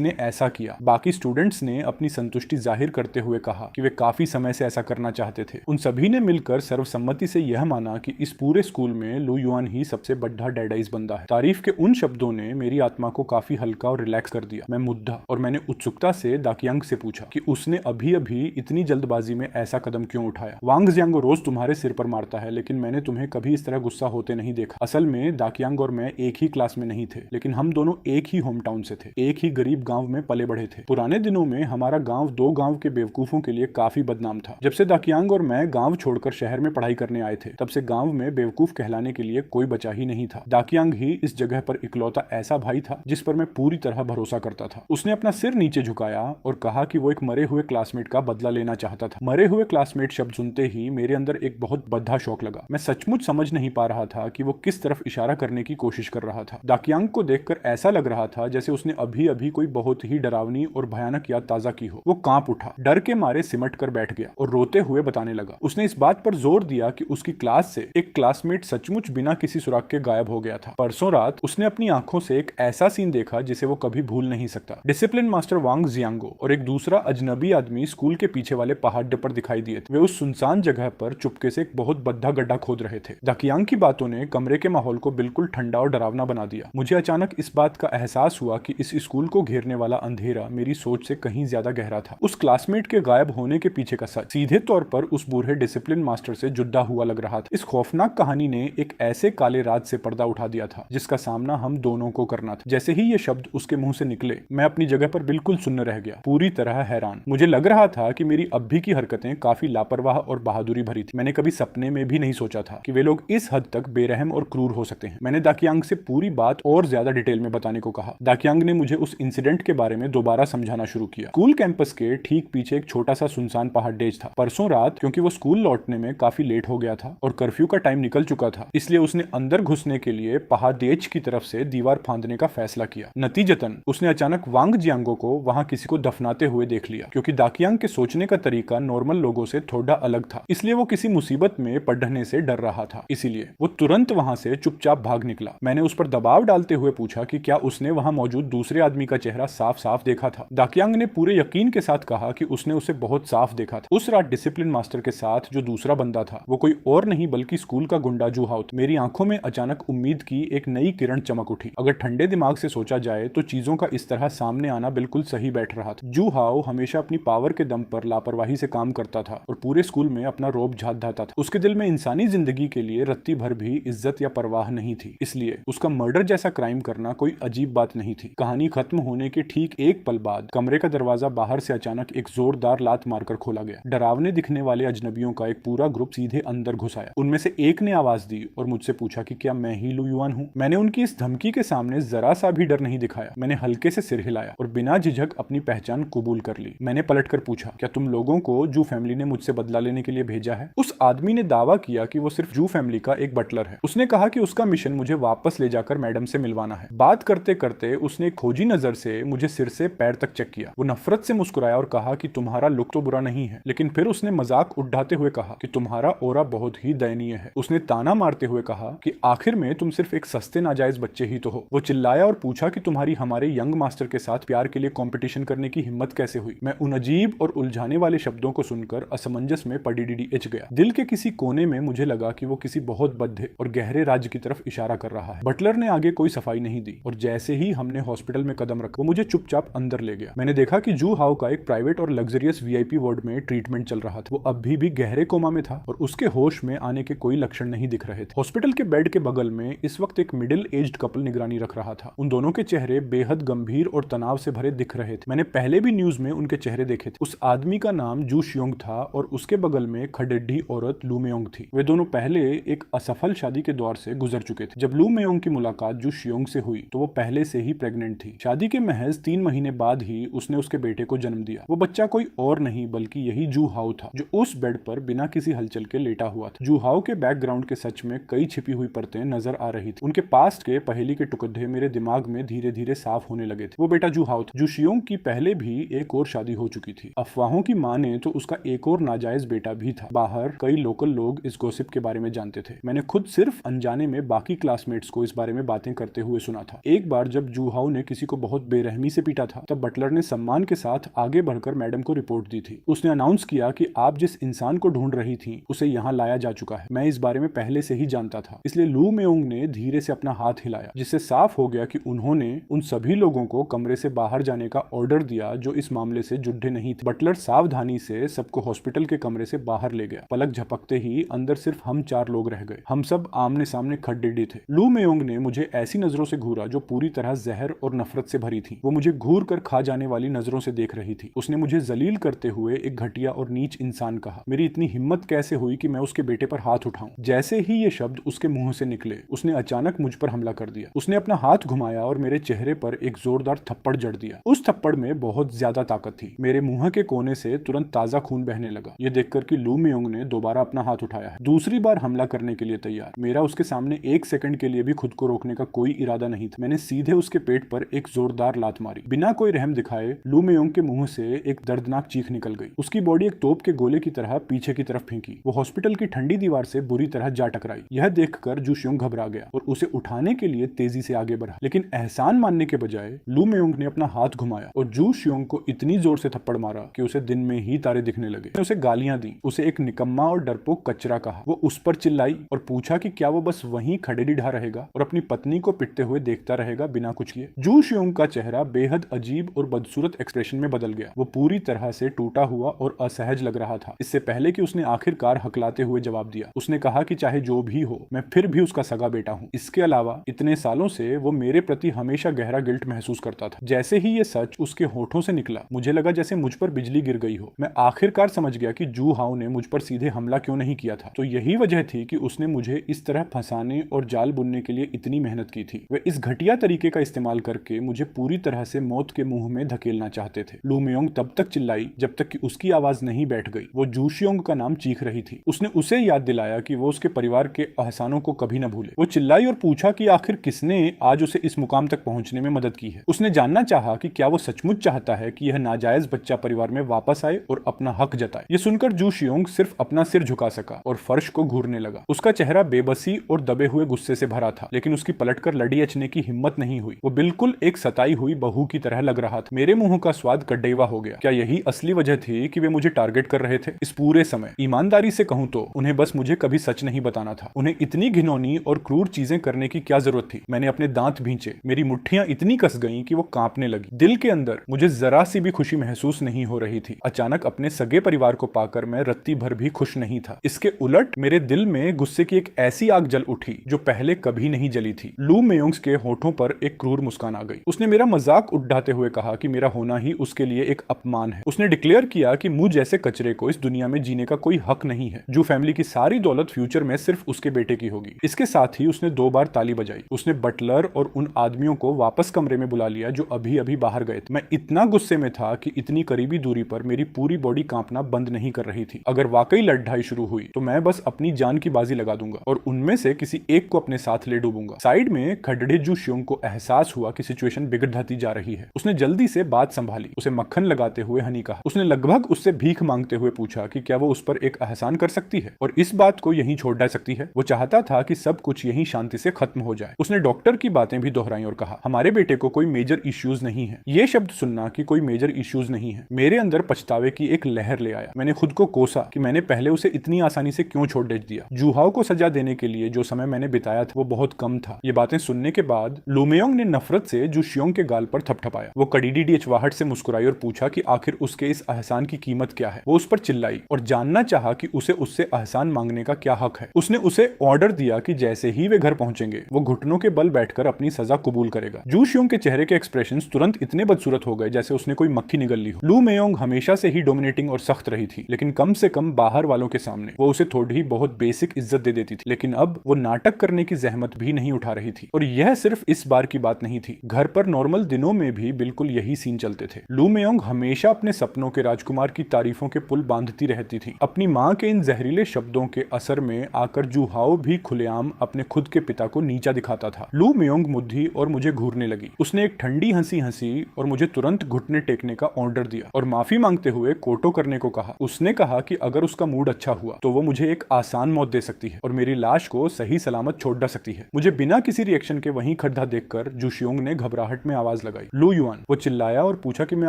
ने ऐसा किया। बाकी स्टूडेंट्स ने अपनी संतुष्टि जाहिर करते हुए कहा कि वे काफी समय से ऐसा करना चाहते थे। उन सभी ने मिलकर सर्वसम्मति से यह माना कि इस पूरे स्कूल में लू युआन ही सबसे बड़ा डेडाइज बंदा है। तारीफ के उन शब्दों ने मेरी आत्मा को काफी हल्का और रिलैक्स कर दिया। मैं मुग्धा और मैंने उत्सुकता से दाकियांग से पूछा कि उसने अभी अभी इतनी जल्दबाजी में ऐसा कदम क्यों उठाया। वांग जियांगो रोज तुम्हारे सिर पर मारता है, लेकिन मैंने तुम्हें कभी इस तरह गुस्सा होते नहीं देखा। असल में दाकियांग और मैं एक ही क्लास में नहीं थे, लेकिन हम दोनों एक ही होम टाउन से थे, एक ही गरीब गांव में पले बढ़े थे। पुराने दिनों में हमारा गांव दो गांव के बेवकूफों के लिए काफी बदनाम था। जब से दाकियांग और मैं गांव छोड़कर शहर में पढ़ाई करने आए थे, तब से गांव में बेवकूफ कहलाने के लिए कोई बचा ही नहीं था। दाकियांग ही इस जगह पर इकलौता ऐसा भाई था जिस पर मैं पूरी तरह भरोसा करता था। उसने अपना सिर नीचे झुकाया और कहा कि वो एक मरे हुए क्लासमेट का बदला लेना चाहता था। मरे हुए क्लासमेट शब्द सुनते ही मेरे अंदर एक बहुत बद्धा शौक लगा। मैं सचमुच समझ नहीं पा रहा था कि वो किस तरफ इशारा करने की कोशिश कर रहा था। दाकियांग को देखकर ऐसा लग रहा था जैसे उसने अभी अभी कोई बहुत ही डरावनी और भयानक याद ताजा की हो। वो कांप उठा, डर के मारे सिमट कर बैठ गया और रोते हुए बताने लगा। उसने इस बात पर जोर दिया कि उसकी क्लास से एक क्लासमेट सचमुच बिना किसी सुराग के गायब हो गया था। परसों रात उसने अपनी आंखों से एक ऐसा सीन देखा जिसे वो कभी भूल नहीं सकता। डिसिप्लिन मास्टर वांग जियांगो और एक दूसरा अजनबी आदमी स्कूल के पीछे वाले पहाड़ पर दिखाई दिए थे। वे उस सुनसान जगह पर चुपके से एक बहुत बद्दा गड्ढा खोद रहे थे। दाकियांग की बातों ने कमरे के माहौल को बिल्कुल ठंडा और डरावना बना दिया। मुझे अचानक इस बात का एहसास हुआ कि इस स्कूल को घेरने वाला अंधेरा मेरी सोच से कहीं ज्यादा गहरा था। उस क्लासमेट के गायब होने के पीछे का सच सीधे तौर पर उस बूढ़े डिसिप्लिन मास्टर से जुड़ा हुआ लग रहा था। इस खौफनाक कहानी ने एक ऐसे काले राज से पर्दा उठा दिया था जिसका सामना हम दोनों को करना था। जैसे ही ये शब्द उसके मुंह से निकले, मैं अपनी जगह पर बिल्कुल सुन्न रह गया, पूरी तरह हैरान। मुझे लग रहा था कि मेरी अब भी की हरकतें काफी लापरवाह और बहादुरी भरी थी। मैंने कभी सपने में भी नहीं सोचा था कि वे लोग इस हद तक बेरहम और क्रूर हो सकते हैं। मैंने दाकियांग से पूरी बात और ज्यादा डिटेल में बताने को कहा। दाकियांग ने मुझे उस इंसिडेंट के बारे में दोबारा समझाना शुरू किया। स्कूल कैंपस के ठीक पीछे एक छोटा सा सुनसान पहाड़ डेज था। परसों रात क्योंकि वो स्कूल लौटने में काफी लेट हो गया था और कर्फ्यू का टाइम निकल चुका था, इसलिए उसने अंदर घुसने के लिए पहाड़ेज की तरफ से दीवार फांदने का फैसला किया। नतीजतन उसने अचानक वांग जियांगो को वहां किसी को दफनाते हुए देख लिया। क्योंकि दाकियांग के सोचने का तरीका नॉर्मल लोगों से थोड़ा अलग था, इसलिए वो किसी मुसीबत में पड़ने से डर रहा था। इसीलिए वो तुरंत वहां से चुपचाप भाग निकला। मैंने उस पर दबाव डालते हुए पूछा कि क्या उसने वहां मौजूद दूसरे आदमी का चेहरा साफ साफ देखा था। दाकियांग ने पूरे यकीन के साथ कहा कि उसने उसे बहुत साफ देखा था। उस रात डिसिप्लिन मास्टर के साथ जो दूसरा बंदा था वो कोई और नहीं बल्कि स्कूल का गुंडा जू हाओ था। मेरी आंखों में अचानक उम्मीद की एक नई किरण चमक उठी। अगर ठंडे दिमाग से सोचा जाए तो चीजों का इस तरह सामने आना बिल्कुल सही बैठ रहा था। जू हाओ हमेशा अपनी पावर के दम पर लापरवाही से काम करता था और पूरे स्कूल में अपना रोब झाड़ता था। उसके दिल में इंसानी जिंदगी के लिए रत्ती भर भी इज्जत या परवाह नहीं थी, इसलिए उसका मर्डर जैसा क्राइम करना कोई अजीब बात नहीं थी। कहानी खत्म होने के ठीक एक पल बाद कमरे का दरवाजा बाहर से अचानक एक जोरदार लात मारकर खोला गया। डरावने दिखने वाले अजनबियों का एक पूरा ग्रुप सीधे अंदर घुस आया। उनमें से एक ने आवाज दी और मुझसे पूछा कि क्या मैं ही लू युआन हूँ। मैंने उनकी इस धमकी के सामने जरा सा भी डर नहीं दिखाया। मैंने हल्के से सिर हिलाया और बिना झिझक अपनी पहचान कबूल कर ली। मैंने पलटकर पूछा, क्या तुम लोगों को जू फैमिली ने मुझसे बदला लेने के लिए भेजा है? उस आदमी ने दावा किया कि वो सिर्फ जू फैमिली का एक बटलर है। उसने कहा कि उसका मिशन मुझे वापस ले जाकर मैडम से मिलवाना है। बात करते करते उसने एक खोजी नजर से मुझे सिर से पैर तक चेक किया। वो नफरत से मुस्कुराया और कहा कि तुम्हारा लुक तो बुरा नहीं है, लेकिन फिर उसने मजाक उड़ाते हुए कहा कि तुम्हारा ओरा बहुत ही दयनीय है। उसने ताना मारते हुए कहा कि आखिर में तुम सिर्फ एक सस्ते नाजायज बच्चे ही तो हो। वो चिल्लाया और पूछा कि तुम्हारी हमारे यंग मास्टर के साथ प्यार के लिए कंपटीशन करने की हिम्मत कैसे हुई। मैं उन अजीब और उलझाने वाले शब्दों को सुनकर असमंजस में पडीडी इच गया। दिल के किसी कोने में मुझे लगा कि वो किसी बहुत बद्ध और गहरे राज्य की तरफ इशारा कर रहा है। बटलर ने आगे कोई सफाई नहीं दी और जैसे ही हमने हॉस्पिटल में कदम रखा वो मुझे चुपचाप अंदर ले गया। मैंने देखा कि जू हाओ का एक प्राइवेट और लग्जरियस वीआईपी वार्ड में ट्रीटमेंट चल रहा था। वो अभी भी गहरे कोमा में था और उसके होश में आने के कोई लक्षण नहीं दिख रहे थे। हॉस्पिटल के बेड के बगल में इस वक्त एक मिडिल एज्ड कपल निगरानी रख रहा था। उन दोनों के चेहरे बेहद गंभीर और तनाव से भरे दिख रहे थे। मैंने पहले भी न्यूज में उनके चेहरे देखे थे। उस आदमी का नाम जू शियोंग था और उसके बगल में खडेड्डी औरत लू मेयोंग थी। वे दोनों पहले एक असफल शादी के दौर से गुजर चुके थे। जब लू मेयोंग की मुलाकात जू शियोंग से हुई तो वो पहले से ही प्रेग्नेंट थी। शादी के महज 3 महीने बाद ही उसने उसके बेटे को जन्म दिया। वो बच्चा कोई और नहीं बल्कि यही जू हाओ था जो उस बेड पर बिना किसी हलचल के लेटा हुआ था। जू हाओ के बैकग्राउंड के सच में कई छिपी हुई परतें नजर आ रही थी। उनके पास्ट के पहेली के टुकड़े मेरे दिमाग में धीरे धीरे साफ होने लगे थे। वो बेटा जू हाओ था। जू शियोंग की पहले भी एक और शादी हो चुकी थी। अफवाहों की माने तो उसका एक और नाजायज बेटा भी था। बाहर कई लोकल लोग इस गॉसिप के बारे में जानते थे। मैंने खुद सिर्फ अनजाने में बाकी क्लासमेट्स को इस बारे में बातें करते हुए सुना था। एक बार जब जूहाओ ने किसी को बहुत बेरहमी से पीटा था, तब बटलर ने सम्मान के साथ आगे बढ़कर मैडम को रिपोर्ट दी थी। उसने अनाउंस किया कि आप जिस इंसान को ढूंढ रही थी उसे यहाँ लाया जा चुका है। मैं इस बारे में पहले से ही जानता था, इसलिए लू मेओंग ने धीरे से अपना हाथ हिलाया, जिससे साफ हो गया कि उन्होंने उन सभी लोगों को कमरे से बाहर जाने का ऑर्डर दिया जो इस मामले से जुड़े नहीं थे। बटलर सावधानी से सबको हॉस्पिटल के कमरे से बाहर ले गया। पलक झपकते ही अंदर सिर्फ हम 4 लोग रह गए। हम सब आमने सामने खड़े थे। लू मेओंग ने मुझे ऐसी नजरों से घूरा जो पूरी तरह जहर और नफरत से भरी थी। वो मुझे घूर कर खा जाने वाली नजरों से देख रही थी। उसने मुझे जलील करते हुए एक घटिया और नीच इंसान कहा। मेरी इतनी हिम्मत कैसे हुई कि मैं उसके बेटे पर हाथ उठाऊं। जैसे ही ये शब्द उसके मुंह से निकले, उसने अचानक मुझ पर हमला कर दिया। उसने अपना हाथ घुमाया और मेरे चेहरे पर एक जोरदार थप्पड़ जड़ दिया। उस थप्पड़ में बहुत ज्यादा ताकत थी। मेरे मुंह के कोने से तुरंत ताजा खून बहने लगा। ये देखकर कि लू मेओंग ने दोबारा अपना हाथ उठाया है, दूसरी बार हमला करने के लिए तैयार। मेरा उसके सामने एक सेकंड के लिए भी खुद को रोकने का कोई इरादा नहीं था। मैंने सीधे उसके पेट पर एक जोरदार लात मारी। बिना कोई रहम दिखाए लू मेओंग के मुंह से एक दर्दनाक चीख निकल गई। उसकी बॉडी एक तोप के गोले की तरह पीछे की तरफ फेंकी। वो हॉस्पिटल की ठंडी दीवार से बुरी तरह जा टकराई। यह देखकर जू शियोंग घबरा गया और उसे उठाने के लिए तेजी से आगे बढ़ा, लेकिन एहसान मानने के बजाय लू मेओंग ने अपना हाथ घुमाया और जू शियोंग को इतनी जोर से थप्पड़ मारा कि उसे दिन में ही तारे दिखने लगे। उसे गालियां दी, उसे एक निकम्मा और डरपोक कचरा कहा। वो उस पर चिल्लाई और पूछा कि क्या वो बस वहीं खड़े ढा रहेगा और अपनी पत्नी को पिटते हुए देखता रहेगा बिना कुछ किए। जू शियोंग का चेहरा बेहद अजीब और बदसूरत एक्सप्रेशन में बदल गया। वो पूरी तरह से टूटा हुआ और असहज लग रहा था। इससे पहले कि उसने आखिरकार हकलाते हुए जवाब दिया, उसने कहा कि चाहे जो भी हो, मैं फिर भी उसका सगा बेटा हूँ। इसके अलावा इतने सालों से वो मेरे प्रति हमेशा गहरा गिल्ट महसूस करता था। जैसे ही ये सच उसके होठों से निकला, मुझे लगा जैसे मुझ पर बिजली गिर गई हो। मैं आखिरकार समझ गया कि जू हाउ ने मुझ पर सीधे हमला क्यों नहीं किया था। तो यही वजह थी कि उसने मुझे इस तरह फंसाने और जाल बुनने के लिए इतनी मेहनत की थी। वे इस घटिया तरीके का इस्तेमाल करके मुझे पूरी तरह से मौत के मुंह में धकेलना चाहते थे। लू मेओंग तब तक चिल्लाई जब तक कि उसकी आवाज नहीं बैठ गई। वो जू शियोंग का नाम चीख रही थी। उसने उसे याद दिलाया कि वो उसके परिवार के एहसानों को कभी न भूले। वो चिल्लाई और पूछा कि आखिर किसने आज उसे इस मुकाम तक पहुंचने में मदद की है। उसने जानना चाहा कि क्या वो सचमुच चाहता है कि यह नाजायज बच्चा परिवार में वापस आए और अपना हक जताए। ये सुनकर जू शियोंग सिर्फ अपना सिर झुका सका और फर्श को घूरने लगा। उसका चेहरा बेबसी और दबे हुए गुस्से से भरा था, लेकिन उसकी पलटकर लड़ी अचने की हिम्मत नहीं हुई। वो बिल्कुल एक सताई हुई बहू की तरह लग रहा था। मेरे मुंह का स्वाद कड्डेवा हो गया। क्या यही असली वजह थी कि वे मुझे टारगेट कर रहे थे? इस पूरे समय ईमानदारी से कहूं तो उन्हें बस मुझे कभी सच नहीं बताना था। उन्हें इतनी घिनौनी और क्रूर चीजें करने की क्या जरूरत थी? मैंने अपने दांत भींचे, मेरी मुट्ठियां इतनी कस गईं कि वो कांपने लगी। दिल के अंदर मुझे जरा सी भी खुशी महसूस नहीं हो रही थी। अचानक अपने सगे परिवार को पाकर मैं रत्ती भर भी खुश नहीं था। इसके उलट मेरे दिल में गुस्से की एक ऐसी आग जल उठी जो पहले कभी नहीं जली थी। लू मेओंग के होठों पर एक क्रूर मुस्कान आ गई। उसने मेरा मजाक उड़ाते हुए कहा कि मेरा होना ही उसके लिए एक अपमान है। उसने डिक्लेयर किया कि मुझ जैसे कचरे को इस दुनिया में जीने का कोई हक नहीं है। जो फैमिली की सारी दौलत फ्यूचर में सिर्फ उसके बेटे की होगी। इसके साथ ही उसने 2 बार ताली बजाई। उसने बटलर और उन आदमियों को वापस कमरे में बुला लिया जो अभी अभी बाहर गए थे। मैं इतना गुस्से में था कि इतनी करीबी दूरी पर मेरी पूरी बॉडी कांपना बंद नहीं कर रही थी। अगर वाकई लड़ाई शुरू हुई तो मैं बस अपनी जान की बाजी लगा दूंगा और उनमें से किसी एक को अपने साथ ले डूबूंगा। साइड में खड़े जू शियोंग को एहसास हुआ कि सिचुएशन बिगड़ जाती जा रही है। उसने जल्दी से बात संभाली। उसे मक्खन लगाते हुए हनी कहा। उसने लगभग उससे भीख मांगते हुए पूछा कि क्या वो उस पर एक एहसान कर सकती है और इस बात को यहीं छोड़ डाल सकती है। वो चाहता था कि सब कुछ यहीं शांति से खत्म हो जाए। उसने डॉक्टर की बातें भी दोहराई और कहा, हमारे बेटे को कोई मेजर इश्यूज नहीं है। ये शब्द सुनना कि कोई मेजर इश्यूज नहीं है मेरे अंदर पछतावे की एक लहर ले आया। मैंने खुद को कोसा कि मैंने पहले उसे इतनी आसानी से क्यों छोड़ दिया। जूहाओ को सजा देने के लिए जो समय मैंने बिताया था वो बहुत कम था। ये बातें सुनने के बाद लू मेओंग ने नफरत से जू शियोंग के गाल पर थपथपाया। वो कड़ीडी अचवाहट से मुस्कुराई और पूछा कि आखिर उसके इस एहसान की कीमत क्या है। वो उस पर चिल्लाई और जानना चाहा कि उसे उससे एहसान मांगने का क्या हक है। उसने उसे ऑर्डर दिया कि जैसे ही वे घर पहुंचेंगे वो घुटनों के बल बैठकर अपनी सजा कबूल करेगा। जू शियोंग के चेहरे के एक्सप्रेशंस तुरंत इतने बदसूरत हो गए जैसे उसने कोई मक्खी निगल ली हो। लू मेओंग हमेशा से ही डोमिनेटिंग और सख्त रही थी, लेकिन कम से कम बाहर वालों के सामने वो उसे थोड़ी ही बहुत बेसिक इज्जत दे देती थी। लेकिन अब वो नाटक करने की जहमत भी नहीं उठा रही थी। और यह सिर्फ इस बार की बात नहीं थी, घर पर नॉर्मल दिनों में भी बिल्कुल यही सीन चलते थे। लू मेओंग हमेशा अपने सपनों के राजकुमार की तारीफों के पुल बांधती रहती थी। अपनी माँ के इन जहरीले शब्दों के असर में आकर जूहाओ भी खुलेआम अपने खुद के पिता को नीचा दिखाता था। लू मेओंग मुद्दी और मुझे घूरने लगी। उसने एक ठंडी हंसी हंसी और मुझे तुरंत घुटने टेकने का ऑर्डर दिया और माफी मांगते हुए कोटो करने को कहा। उसने कहा कि अगर उसका मूड अच्छा हुआ तो वो मुझे एक आसान मौत दे सकती है और मेरी लाश को सही सलामत छोड़ छोड़ सकती है। मुझे बिना किसी रिएक्शन के वहीं खड्डा देखकर जूशियोंग ने घबराहट में आवाज लगाई, लू युआन। वो चिल्लाया और पूछा कि मैं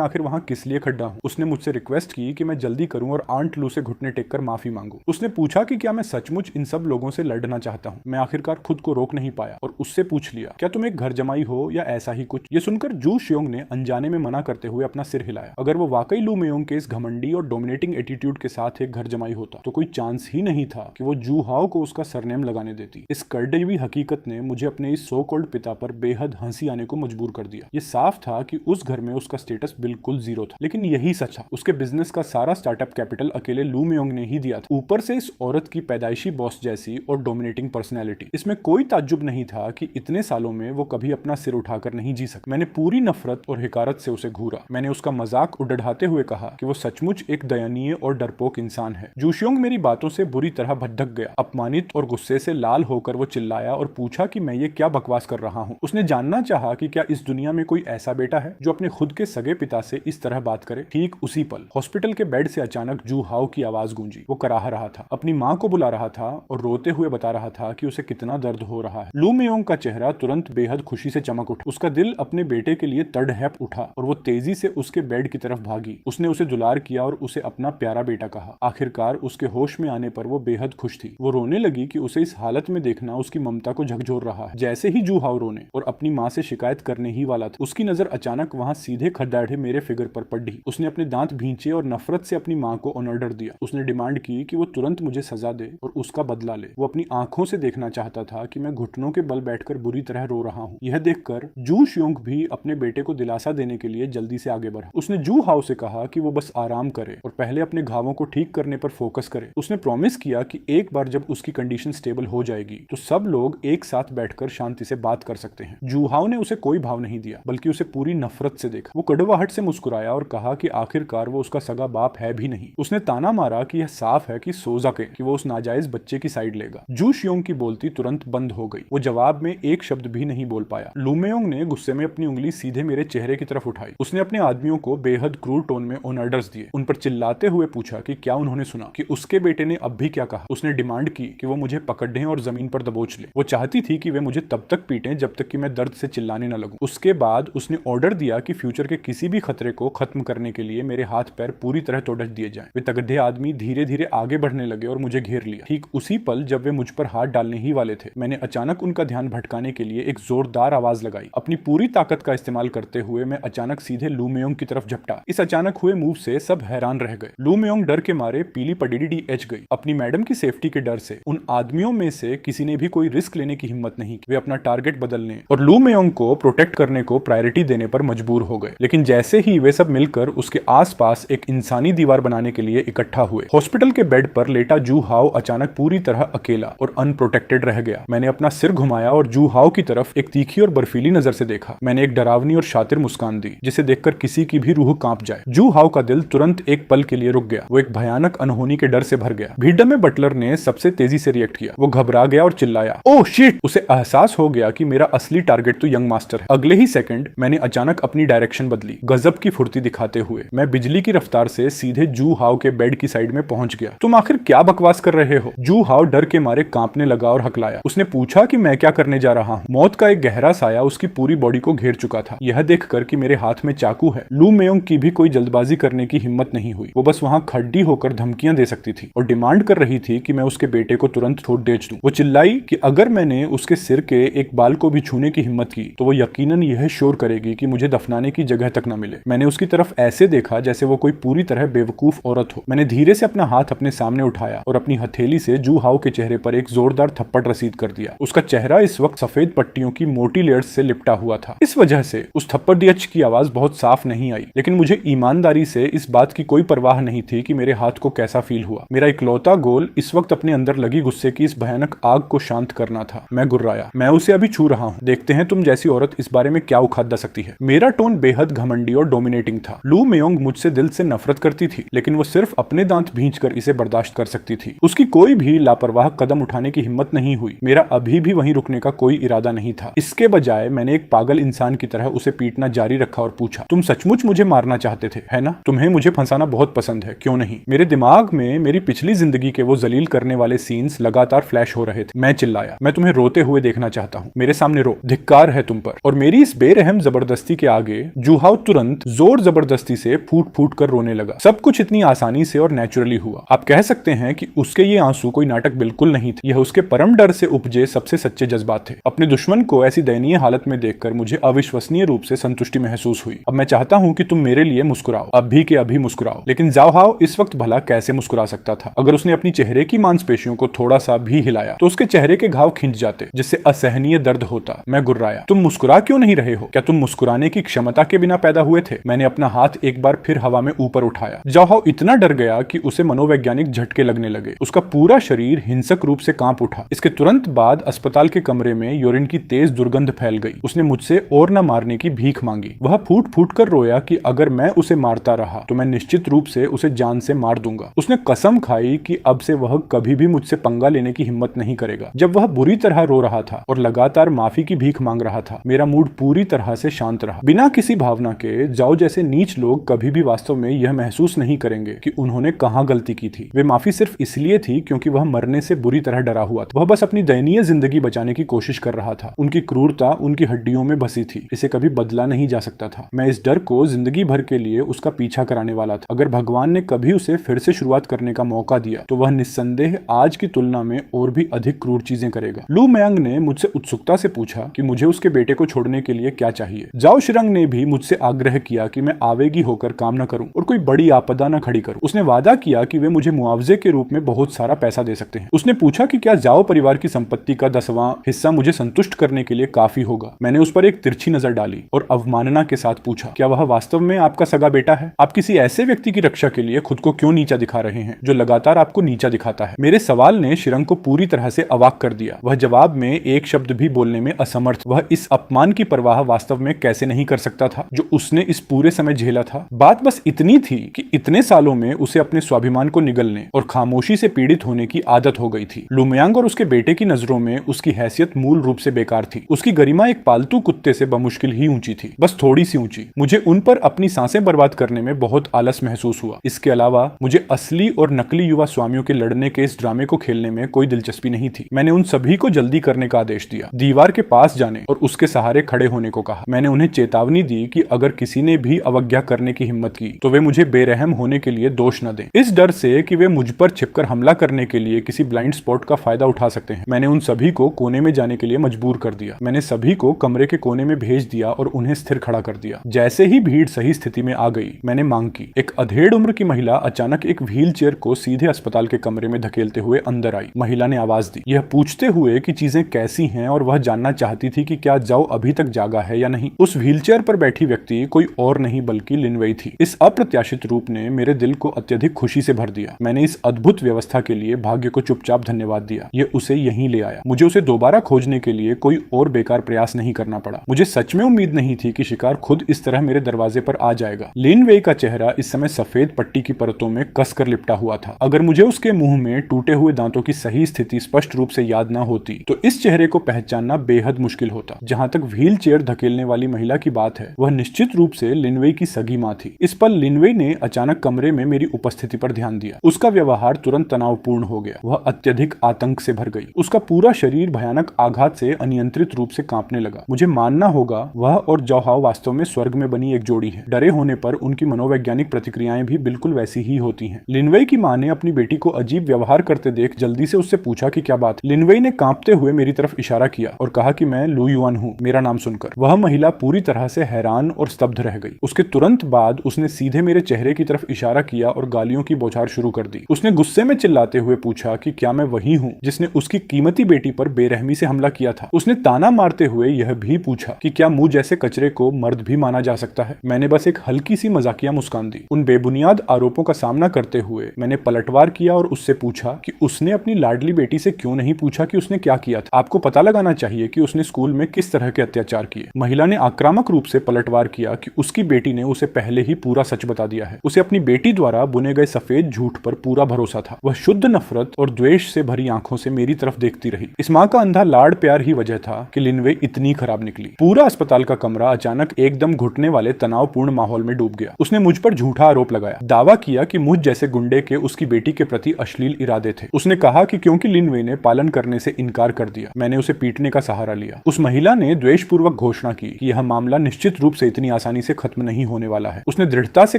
आखिर वहां किस लिए खड्डा हूँ। उसने मुझसे रिक्वेस्ट की कि मैं जल्दी करूं और आंट लू से घुटने टेककर माफी मांगू। उसने पूछा कि क्या मैं सचमुच इन सब लोगों से लड़ना चाहता हूँ। मैं आखिरकार खुद को रोक नहीं पाया और उससे पूछ लिया, क्या तुम एक घर जमाई हो या ऐसा ही कुछ। ये सुनकर जू शियोंग ने अनजाने में मना करते हुए अपना सिर हिलाया। अगर वो वाकई लू मेयोंग के इस घमंडी और डोमिनेटिंग एटीट्यूड के साथ एक घर जमाई होता तो कोई चांस ही नहीं था कि वो जू हाओ को उसका सरनेम लगाने देती। इस कड़वी हकीकत ने मुझे अपने इस सो कॉल्ड पिता पर बेहद हंसी आने को मजबूर कर दिया। ये साफ था कि उस घर में उसका स्टेटस बिल्कुल जीरो था, लेकिन यही सच था। उसके बिजनेस का सारा स्टार्टअप कैपिटल अकेले लू मेयोंग ने ही दिया था। ऊपर से इस औरत की पैदाइशी बॉस जैसी और डोमिनेटिंग पर्सनैलिटी। इसमें कोई ताज्जुब नहीं था कि इतने सालों में वो कभी अपना सिर उठाकर नहीं जी सका। मैंने पूरी नफरत और हिकारत से उसे घूरा। मैंने उसका मजाक उड़ाते हुए कहा कि वो सचमुच एक दयनीय और डरपोक इंसान है। जूशियोंग मेरी बातों से बुरी तरह भटक गया। अपमानित और गुस्से से लाल होकर वो चिल्लाया और पूछा कि मैं ये क्या बकवास कर रहा हूँ। उसने जानना चाहा कि क्या इस दुनिया में कोई ऐसा बेटा है जो अपने खुद के सगे पिता से इस तरह बात करे। ठीक उसी पल हॉस्पिटल के बेड से अचानक जू हाओ की आवाज गूंजी। वो कराह रहा था, अपनी माँ को बुला रहा था और रोते हुए बता रहा था कि उसे कितना दर्द हो रहा है। लू मेयोंग का चेहरा तुरंत बेहद खुशी से चमक उठा। उसका दिल अपने बेटे के लिए तड़हैप उठा और वो तेजी से उसके बेड की तरफ भागी। उसने उसे दुलार किया और उसे अपना प्यारा बेटा कहा। आखिरकार उसके होश में आने पर वो बेहद खुश थी। वो रोने लगी कि उसे इस हालत में देखना उसकी ममता को झकझोर रहा है। जैसे ही जू हाओ रोने और अपनी माँ से शिकायत करने ही वाला था, उसकी नजर अचानक वहाँ सीधे खड्डाढ़े मेरे फिगर पर पड़ी। उसने अपने दांत भींचे और नफरत से अपनी माँ को ऑर्डर दिया। उसने डिमांड की कि वो तुरंत मुझे सजा दे और उसका बदला ले। वो अपनी आंखों से देखना चाहता था कि मैं घुटनों के बल बैठकर बुरी तरह रो रहा हूँ। यह देखकर जू शियोंग भी अपने बेटे को दिलासा देने के लिए जल्दी से आगे बढ़ा। उसने जू हाओ से कहा कि वो बस आराम करे और पहले अपने घावों को ठीक करने पर फोकस करे। उसने प्रॉमिस किया कि एक बार जब उसकी कंडीशन स्टेबल हो जाएगी तो सब लोग एक साथ बैठकर शांति से बात कर सकते हैं। जू हाओ ने उसे कोई भाव नहीं दिया, बल्कि उसे पूरी नफरत से देखा। वो कड़वाहट से मुस्कुराया और कहा कि आखिरकार वो उसका सगा बाप है भी नहीं। उसने ताना मारा कि यह साफ है कि सो सके कि वो उस नाजायज बच्चे की साइड लेगा। जू शियोंग की बोलती तुरंत बंद हो गई। वो जवाब में एक शब्द भी नहीं बोल पाया। लू मेयोंग ने गुस्से में अपनी उंगली सीधे मेरे चेहरे की तरफ उठाई। उसने अपने आदमियों को बेहद क्रूर टोन में ऑर्डर्स दिए। उन पर चिल्लाते हुए पूछा कि क्या उन्होंने सुना कि उसके बेटे ने अब भी क्या कहा। उसने डिमांड की कि वो मुझे पकड़ दें और जमीन पर दबोच ले। वो चाहती थी कि वे मुझे तब तक पीटें जब तक कि मैं दर्द से चिल्लाने न लगूं। उसके बाद उसने ऑर्डर दिया कि फ्यूचर के किसी भी खतरे को खत्म करने के लिए मेरे हाथ पैर पूरी तरह तोड़ दिए जाएं। वे तगड़े आदमी धीरे धीरे आगे बढ़ने लगे और मुझे घेर लिया। ठीक उसी पल जब वे मुझ पर हाथ डालने ही वाले थे, मैंने अचानक उनका ध्यान भटकाने के लिए एक जोरदार आवाज लगाई। अपनी पूरी ताकत का इस्तेमाल करते हुए मैं अचानक सीधे लू मेयोंग की तरफ झपटा। इस अचानक हुए मूव से सब हैरान रह गए। लू मेयोंग डर के मारे पीली पडीडी एच गई। अपनी मैडम की सेफ्टी के डर से उन आदमियों में से किसी ने भी कोई रिस्क लेने की हिम्मत नहीं की। वे अपना टारगेट बदलने और लू मेयोंग को प्रोटेक्ट करने को प्रायोरिटी देने पर मजबूर हो गए। लेकिन जैसे ही वे सब मिलकर उसके आसपास एक इंसानी दीवार बनाने के लिए इकट्ठा हुए, हॉस्पिटल के बेड पर लेटा जू हाओ अचानक पूरी तरह अकेला और अनप्रोटेक्टेड रह गया। मैंने अपना सिर घुमाया और जू हाओ की तरफ एक तीखी और बर्फीली नजर से देखा। मैंने एक डरावनी और शातिर मुस्कान दी जिसे देखकर किसी की भी रूह कांप जाए। जू हाओ का दिल तुरंत एक पल के लिए रुक गया। वो एक भयानक अनहोनी के डर से भर गया। भीड़ में बटलर ने सबसे तेजी से रिएक्ट किया। वो घबरा गया और चिल्लाया, ओह शिट! उसे एहसास हो गया कि मेरा असली टारगेट तो यंग मास्टर है। अगले ही सेकंड मैंने अचानक अपनी डायरेक्शन बदली। गजब की फुर्ती दिखाते हुए मैं बिजली की रफ्तार से सीधे जू हाओ के बेड की साइड में पहुंच गया। तुम आखिर क्या बकवास कर रहे हो? जू हाओ डर के मारे कांपने लगा और हकलाया। उसने पूछा कि मैं क्या करने जा रहा हूँ। मौत का एक गहरा साया उसकी पूरी बॉडी को घेर चुका था। यह देखकर कि मेरे हाथ में चाकू है, लू मेयोंग की भी कोई जल्दबाजी करने की हिम्मत नहीं हुई। वो बस वहां खड़ी होकर धमकियां दे सकती थी और डिमांड कर रही थी कि मैं उसके बेटे को तुरंत छोड़ बेच दूं। वो चिल्लाई कि अगर मैंने उसके सिर के एक बाल को भी छूने की हिम्मत की तो वो यकीनन यह श्योर करेगी कि मुझे दफनाने की जगह तक न मिले। मैंने उसकी तरफ ऐसे देखा जैसे वो कोई पूरी तरह बेवकूफ औरत हो। मैंने धीरे से अपना हाथ अपने सामने उठाया और अपनी हथेली से जू हाओ के चेहरे पर एक जोरदार थप्पड़ रसीद कर दिया। उसका चेहरा इस वक्त सफेद पट्टियों की मोटी लेयर्स से लिपटा हुआ था। इस वजह से उस थप्पड़ दियच की आवाज बहुत साफ नहीं आई, लेकिन मुझे ईमानदारी से इस बात की कोई परवाह नहीं थी कि मेरे हाथ को कैसा फील हुआ। मेरा इकलौता गोल इस वक्त अपने अंदर लगी गुस्से की इस भयानक आग को शांत करना था। मैं गुर्राया, मैं उसे अभी छू रहा हूँ। देखते हैं तुम जैसी औरत इस बारे में क्या उखाड़ सकती है। मेरा टोन बेहद घमंडी और डोमिनेटिंग था। लू मेयोंग मुझसे दिल से नफरत करती थी, लेकिन वो सिर्फ अपने दांत भींचकर इसे बर्दाश्त कर सकती थी। उसकी कोई भी लापरवाह कदम उठाने की हिम्मत नहीं हुई। मेरा अभी भी वहीं रुकने का कोई इरादा नहीं था। इसके बजाय मैंने एक पागल इंसान की तरह उसे पीटना जारी रखा और पूछा, तुम सचमुच मुझे मारना चाहते थे, है ना? तुम्हें मुझे फंसाना बहुत पसंद है, क्यों नहीं? मेरे दिमाग में मेरी पिछली जिंदगी के वो जलील करने वाले सीन्स लगातार फ्लैश हो रहे थे। मैं चिल्लाया, चिल्लाया, मैं तुम्हें रोते हुए देखना चाहता हूँ, मेरे सामने रो, धिक्कार है तुम पर। और मेरी इस बेरहम जबरदस्ती के आगे जुहाव तुरंत जोर जबरदस्ती से फूट फूट कर रोने लगा। सब कुछ इतनी आसानी से और नेचुरली हुआ। आप कह सकते हैं कि उसके ये आंसू कोई नाटक बिल्कुल नहीं थे, यह उसके परम डर से उपजे सबसे सच्चे जज्बात थे। अपने दुश्मन को ऐसी दयनीय हालत में देखकर मुझे अविश्वसनीय रूप से संतुष्टि महसूस हुई। अब मैं चाहता हूं कि तुम मेरे लिए मुस्कुराओ, अभी के अभी मुस्कुराओ। लेकिन जाओहाव इस वक्त भला कैसे मुस्कुरा सकता था? अगर उसने अपनी चेहरे की मांसपेशियों को थोड़ा सा भी हिलाया तो उसके चेहरे के घाव खिंच जाते, जिससे असहनीय दर्द होता। मैं गुर्राया, तुम मुस्कुरा क्यों नहीं रहे हो? क्या तुम मुस्कुराने की क्षमता के बिना पैदा हुए थे? मैंने अपना हाथ एक बार फिर हवा में ऊपर उठाया। जाओहाव इतना डर गया कि उसे मनोवैज्ञानिक झटके लगने लगे। उसका पूरा शरीर हिंसक रूप से कांप उठा। इसके तुरंत बाद अस्पताल के कमरे में यूरिन की तेज दुर्गंध फैल गई। उसने मुझसे और न मारने की भीख मांगी। वह फूट फूट कर रोया कि अगर मैं उसे मारता रहा तो मैं निश्चित रूप से उसे जान से मार दूंगा। उसने कसम खाई कि अब से वह कभी भी मुझसे पंगा लेने की हिम्मत नहीं करेगा। जब वह बुरी तरह रो रहा था और लगातार माफी की भीख मांग रहा था, मेरा मूड पूरी तरह से शांत रहा। बिना किसी भावना के जाओ जैसे नीच लोग कभी भी वास्तव में यह महसूस नहीं करेंगे कि उन्होंने कहां गलती की थी। वे माफी सिर्फ इसलिए थी क्योंकि वह मरने से बुरी तरह डरा हुआ था। वह बस अपनी दयनीय जिंदगी बचाने की कोशिश कर रहा था। उनकी क्रूरता उनकी हड्डियों में बसी थी, इसे कभी बदला नहीं जा सकता था। मैं इस डर को जिंदगी भर के लिए उसका पीछा कराने वाला था। अगर भगवान ने कभी उसे फिर से शुरुआत करने का मौका दिया तो वह निस्संदेह आज की तुलना में और भी अधिक क्रूर चीजें करेगा। लू मयांग ने मुझसे उत्सुकता से पूछा कि मुझे उसके बेटे को छोड़ने के लिए क्या चाहिए। जाओ शिरंग ने भी मुझसे आग्रह किया कि मैं आवेगी होकर काम न करूं और कोई बड़ी आपदा न खड़ी करूं। उसने वादा किया कि वे मुझे मुआवजे के रूप में बहुत सारा पैसा दे सकते हैं। उसने पूछा कि क्या जाओ परिवार की संपत्ति का 10वां हिस्सा मुझे संतुष्ट करने के लिए काफी होगा। मैंने उस पर एक तिरछी नजर डाली और अवमानना के साथ पूछा, क्या वह वास्तव में आपका सगा बेटा है? आप किसी ऐसे व्यक्ति की रक्षा के लिए खुद को क्यों नीचा दिखा रहे हैं जो लगातार आपको नीचा दिखाता है? मेरे सवाल ने शिरंग को पूरी तरह से अवाक कर दिया। वह जवाब में एक शब्द भी बोलने में असमर्थ। वह इस अपमान की परवाह वास्तव में कैसे नहीं कर सकता था जो उसने इस पूरे समय झेला था। बात बस इतनी थी कि इतने सालों में उसे अपने स्वाभिमान को निगलने और खामोशी से पीड़ित होने की आदत हो गई थी। लू मयांग और उसके बेटे की नजरों में उसकी हैसियत मूल रूप से बेकार थी। उसकी गरिमा एक पालतू कुत्ते से बमुश्किल ही ऊंची थी, बस थोड़ी सी ऊंची। मुझे उन पर अपनी सांसें बर्बाद करने में बहुत आलस महसूस हुआ। इसके अलावा मुझे असली और नकली युवा स्वामियों के लड़ने के इस ड्रामे को खेलने में कोई दिलचस्पी नहीं थी। मैंने उन सभी को जल्दी करने का आदेश दिया, दीवार के पास जाने और उसके सहारे खड़े होने को कहा। मैंने उन्हें चेतावनी दी कि अगर किसी ने भी अवज्ञा करने की हिम्मत की तो वे मुझे बेरहम होने के लिए दोष न दें, इस डर से कि वे मुझ पर छिपकर हमला करने के लिए किसी ब्लाइंड स्पॉट का फायदा उठा सकते हैं। मैंने उन सभी को कोने में जाने के लिए मजबूर कर दिया। मैंने सभी को कमरे के कोने में भेज दिया और उन्हें स्थिर खड़ा कर दिया। जैसे ही भीड़ सही स्थिति में आ गई, मैंने मांग की। एक अधेड़ उम्र की महिला अचानक एक व्हील चेयर को सीधे अस्पताल के कमरे में धकेलते हुए अंदर आई। महिला ने आवाज दी, यह पूछते हुए कि चीजें कैसी हैं, और वह जानना चाहती थी कि क्या जाओ अभी तक जागा है या नहीं। उस व्हील चेयर पर बैठी व्यक्ति कोई और नहीं बल्कि लिनवेई थी। इस अप्रत्याशित रूप ने मेरे दिल को अत्यधिक खुशी से भर दिया। मैंने इस अद्भुत व्यवस्था के लिए भाग्य को चुपचाप धन्यवाद दिया। यह उसे यहीं ले आया। मुझे उसे दोबारा खोजने के लिए कोई और बेकार प्रयास नहीं करना पड़ा। मुझे सच में उम्मीद नहीं थी कि शिकार खुद इस तरह मेरे दरवाजे पर आ जाएगा। लिनवेई का चेहरा इस समय सफेद पट्टी की परतों में कसकर लिपटा हुआ था। अगर मुझे उसके मुंह में टूटे हुए दांतों की सही स्थिति स्पष्ट रूप से याद न होती तो इस चेहरे को पहचानना बेहद मुश्किल होता। जहां तक व्हील चेयर धकेलने वाली महिला की बात है, वह निश्चित रूप से लिनवेई की सगी मां थी। इस पर लिनवेई ने अचानक कमरे में मेरी उपस्थिति पर ध्यान दिया। उसका व्यवहार तुरंत तनावपूर्ण हो गया। वह अत्यधिक आतंक से भर गई। उसका पूरा शरीर भयानक आघात से अनियंत्रित रूप से कांपने लगा। मुझे मानना होगा वह और जाओहाव वास्तव में स्वर्ग में बनी एक जोड़ी है। डरे होने पर उनकी मनोवैज्ञानिक प्रतिक्रियाएं भी बिल्कुल वैसी ही होती हैं। लिनवेई की मां ने अपनी बेटी को अजीब व्यवहार करते देख जल्दी से उससे पूछा कि क्या बात। लिनवेई ने कांपते हुए मेरी तरफ इशारा किया और कहा कि मैं लू युआन हूँ, मेरा नाम सुनकर। वह महिला पूरी तरह से हैरान और स्तब्ध रह गई। उसके तुरंत बाद उसने सीधे मेरे चेहरे की तरफ इशारा किया और गालियों की बौछार शुरू कर दी। उसने गुस्से में चिल्लाते हुए पूछा कि क्या मैं वही हूँ जिसने उसकी कीमती बेटी पर बेरहमी से हमला किया था। उसने ताना मारते हुए यह भी पूछा कि क्या मुझ जैसे कचरे को मर्द भी माना जा सकता है। मैंने बस एक हल्की सी मजाकिया मुस्कान दी। उन बेबुनियाद आरोपों का सामना करते हुए मैंने पलटवार किया और उससे पूछा कि उसने अपनी लाडली बेटी से क्यों नहीं पूछा कि उसने क्या किया था। आपको पता लगाना चाहिए कि उसने स्कूल में किस तरह के अत्याचार किए। महिला ने आक्रामक रूप से पलटवार किया कि उसकी बेटी ने उसे पहले ही पूरा सच बता दिया है। उसे अपनी बेटी द्वारा बुने गए सफेद झूठ पर पूरा भरोसा था। वह शुद्ध नफरत और द्वेष से भरी आंखों से मेरी तरफ देखती रही। इस माँ का अंधा लाड़ प्यार ही वजह था कि लिनवेई इतनी खराब निकली। पूरा अस्पताल का कमरा अचानक एकदम घुटने वाले तनावपूर्ण माहौल में डूब गया। उसने मुझ पर झूठा आरोप लगाया, दावा किया कि मुझ जैसे गुंडे के उसकी बेटी के प्रति अश्लील इरादे थे। उसने कहा कि क्योंकि लिनवेई ने पालन करने से इनकार कर दिया। मैंने उसे पीटने का सहारा लिया। उस महिला ने द्वेषपूर्वक घोषणा की कि यह मामला निश्चित रूप से इतनी आसानी से खत्म नहीं होने वाला है। उसने दृढ़ता से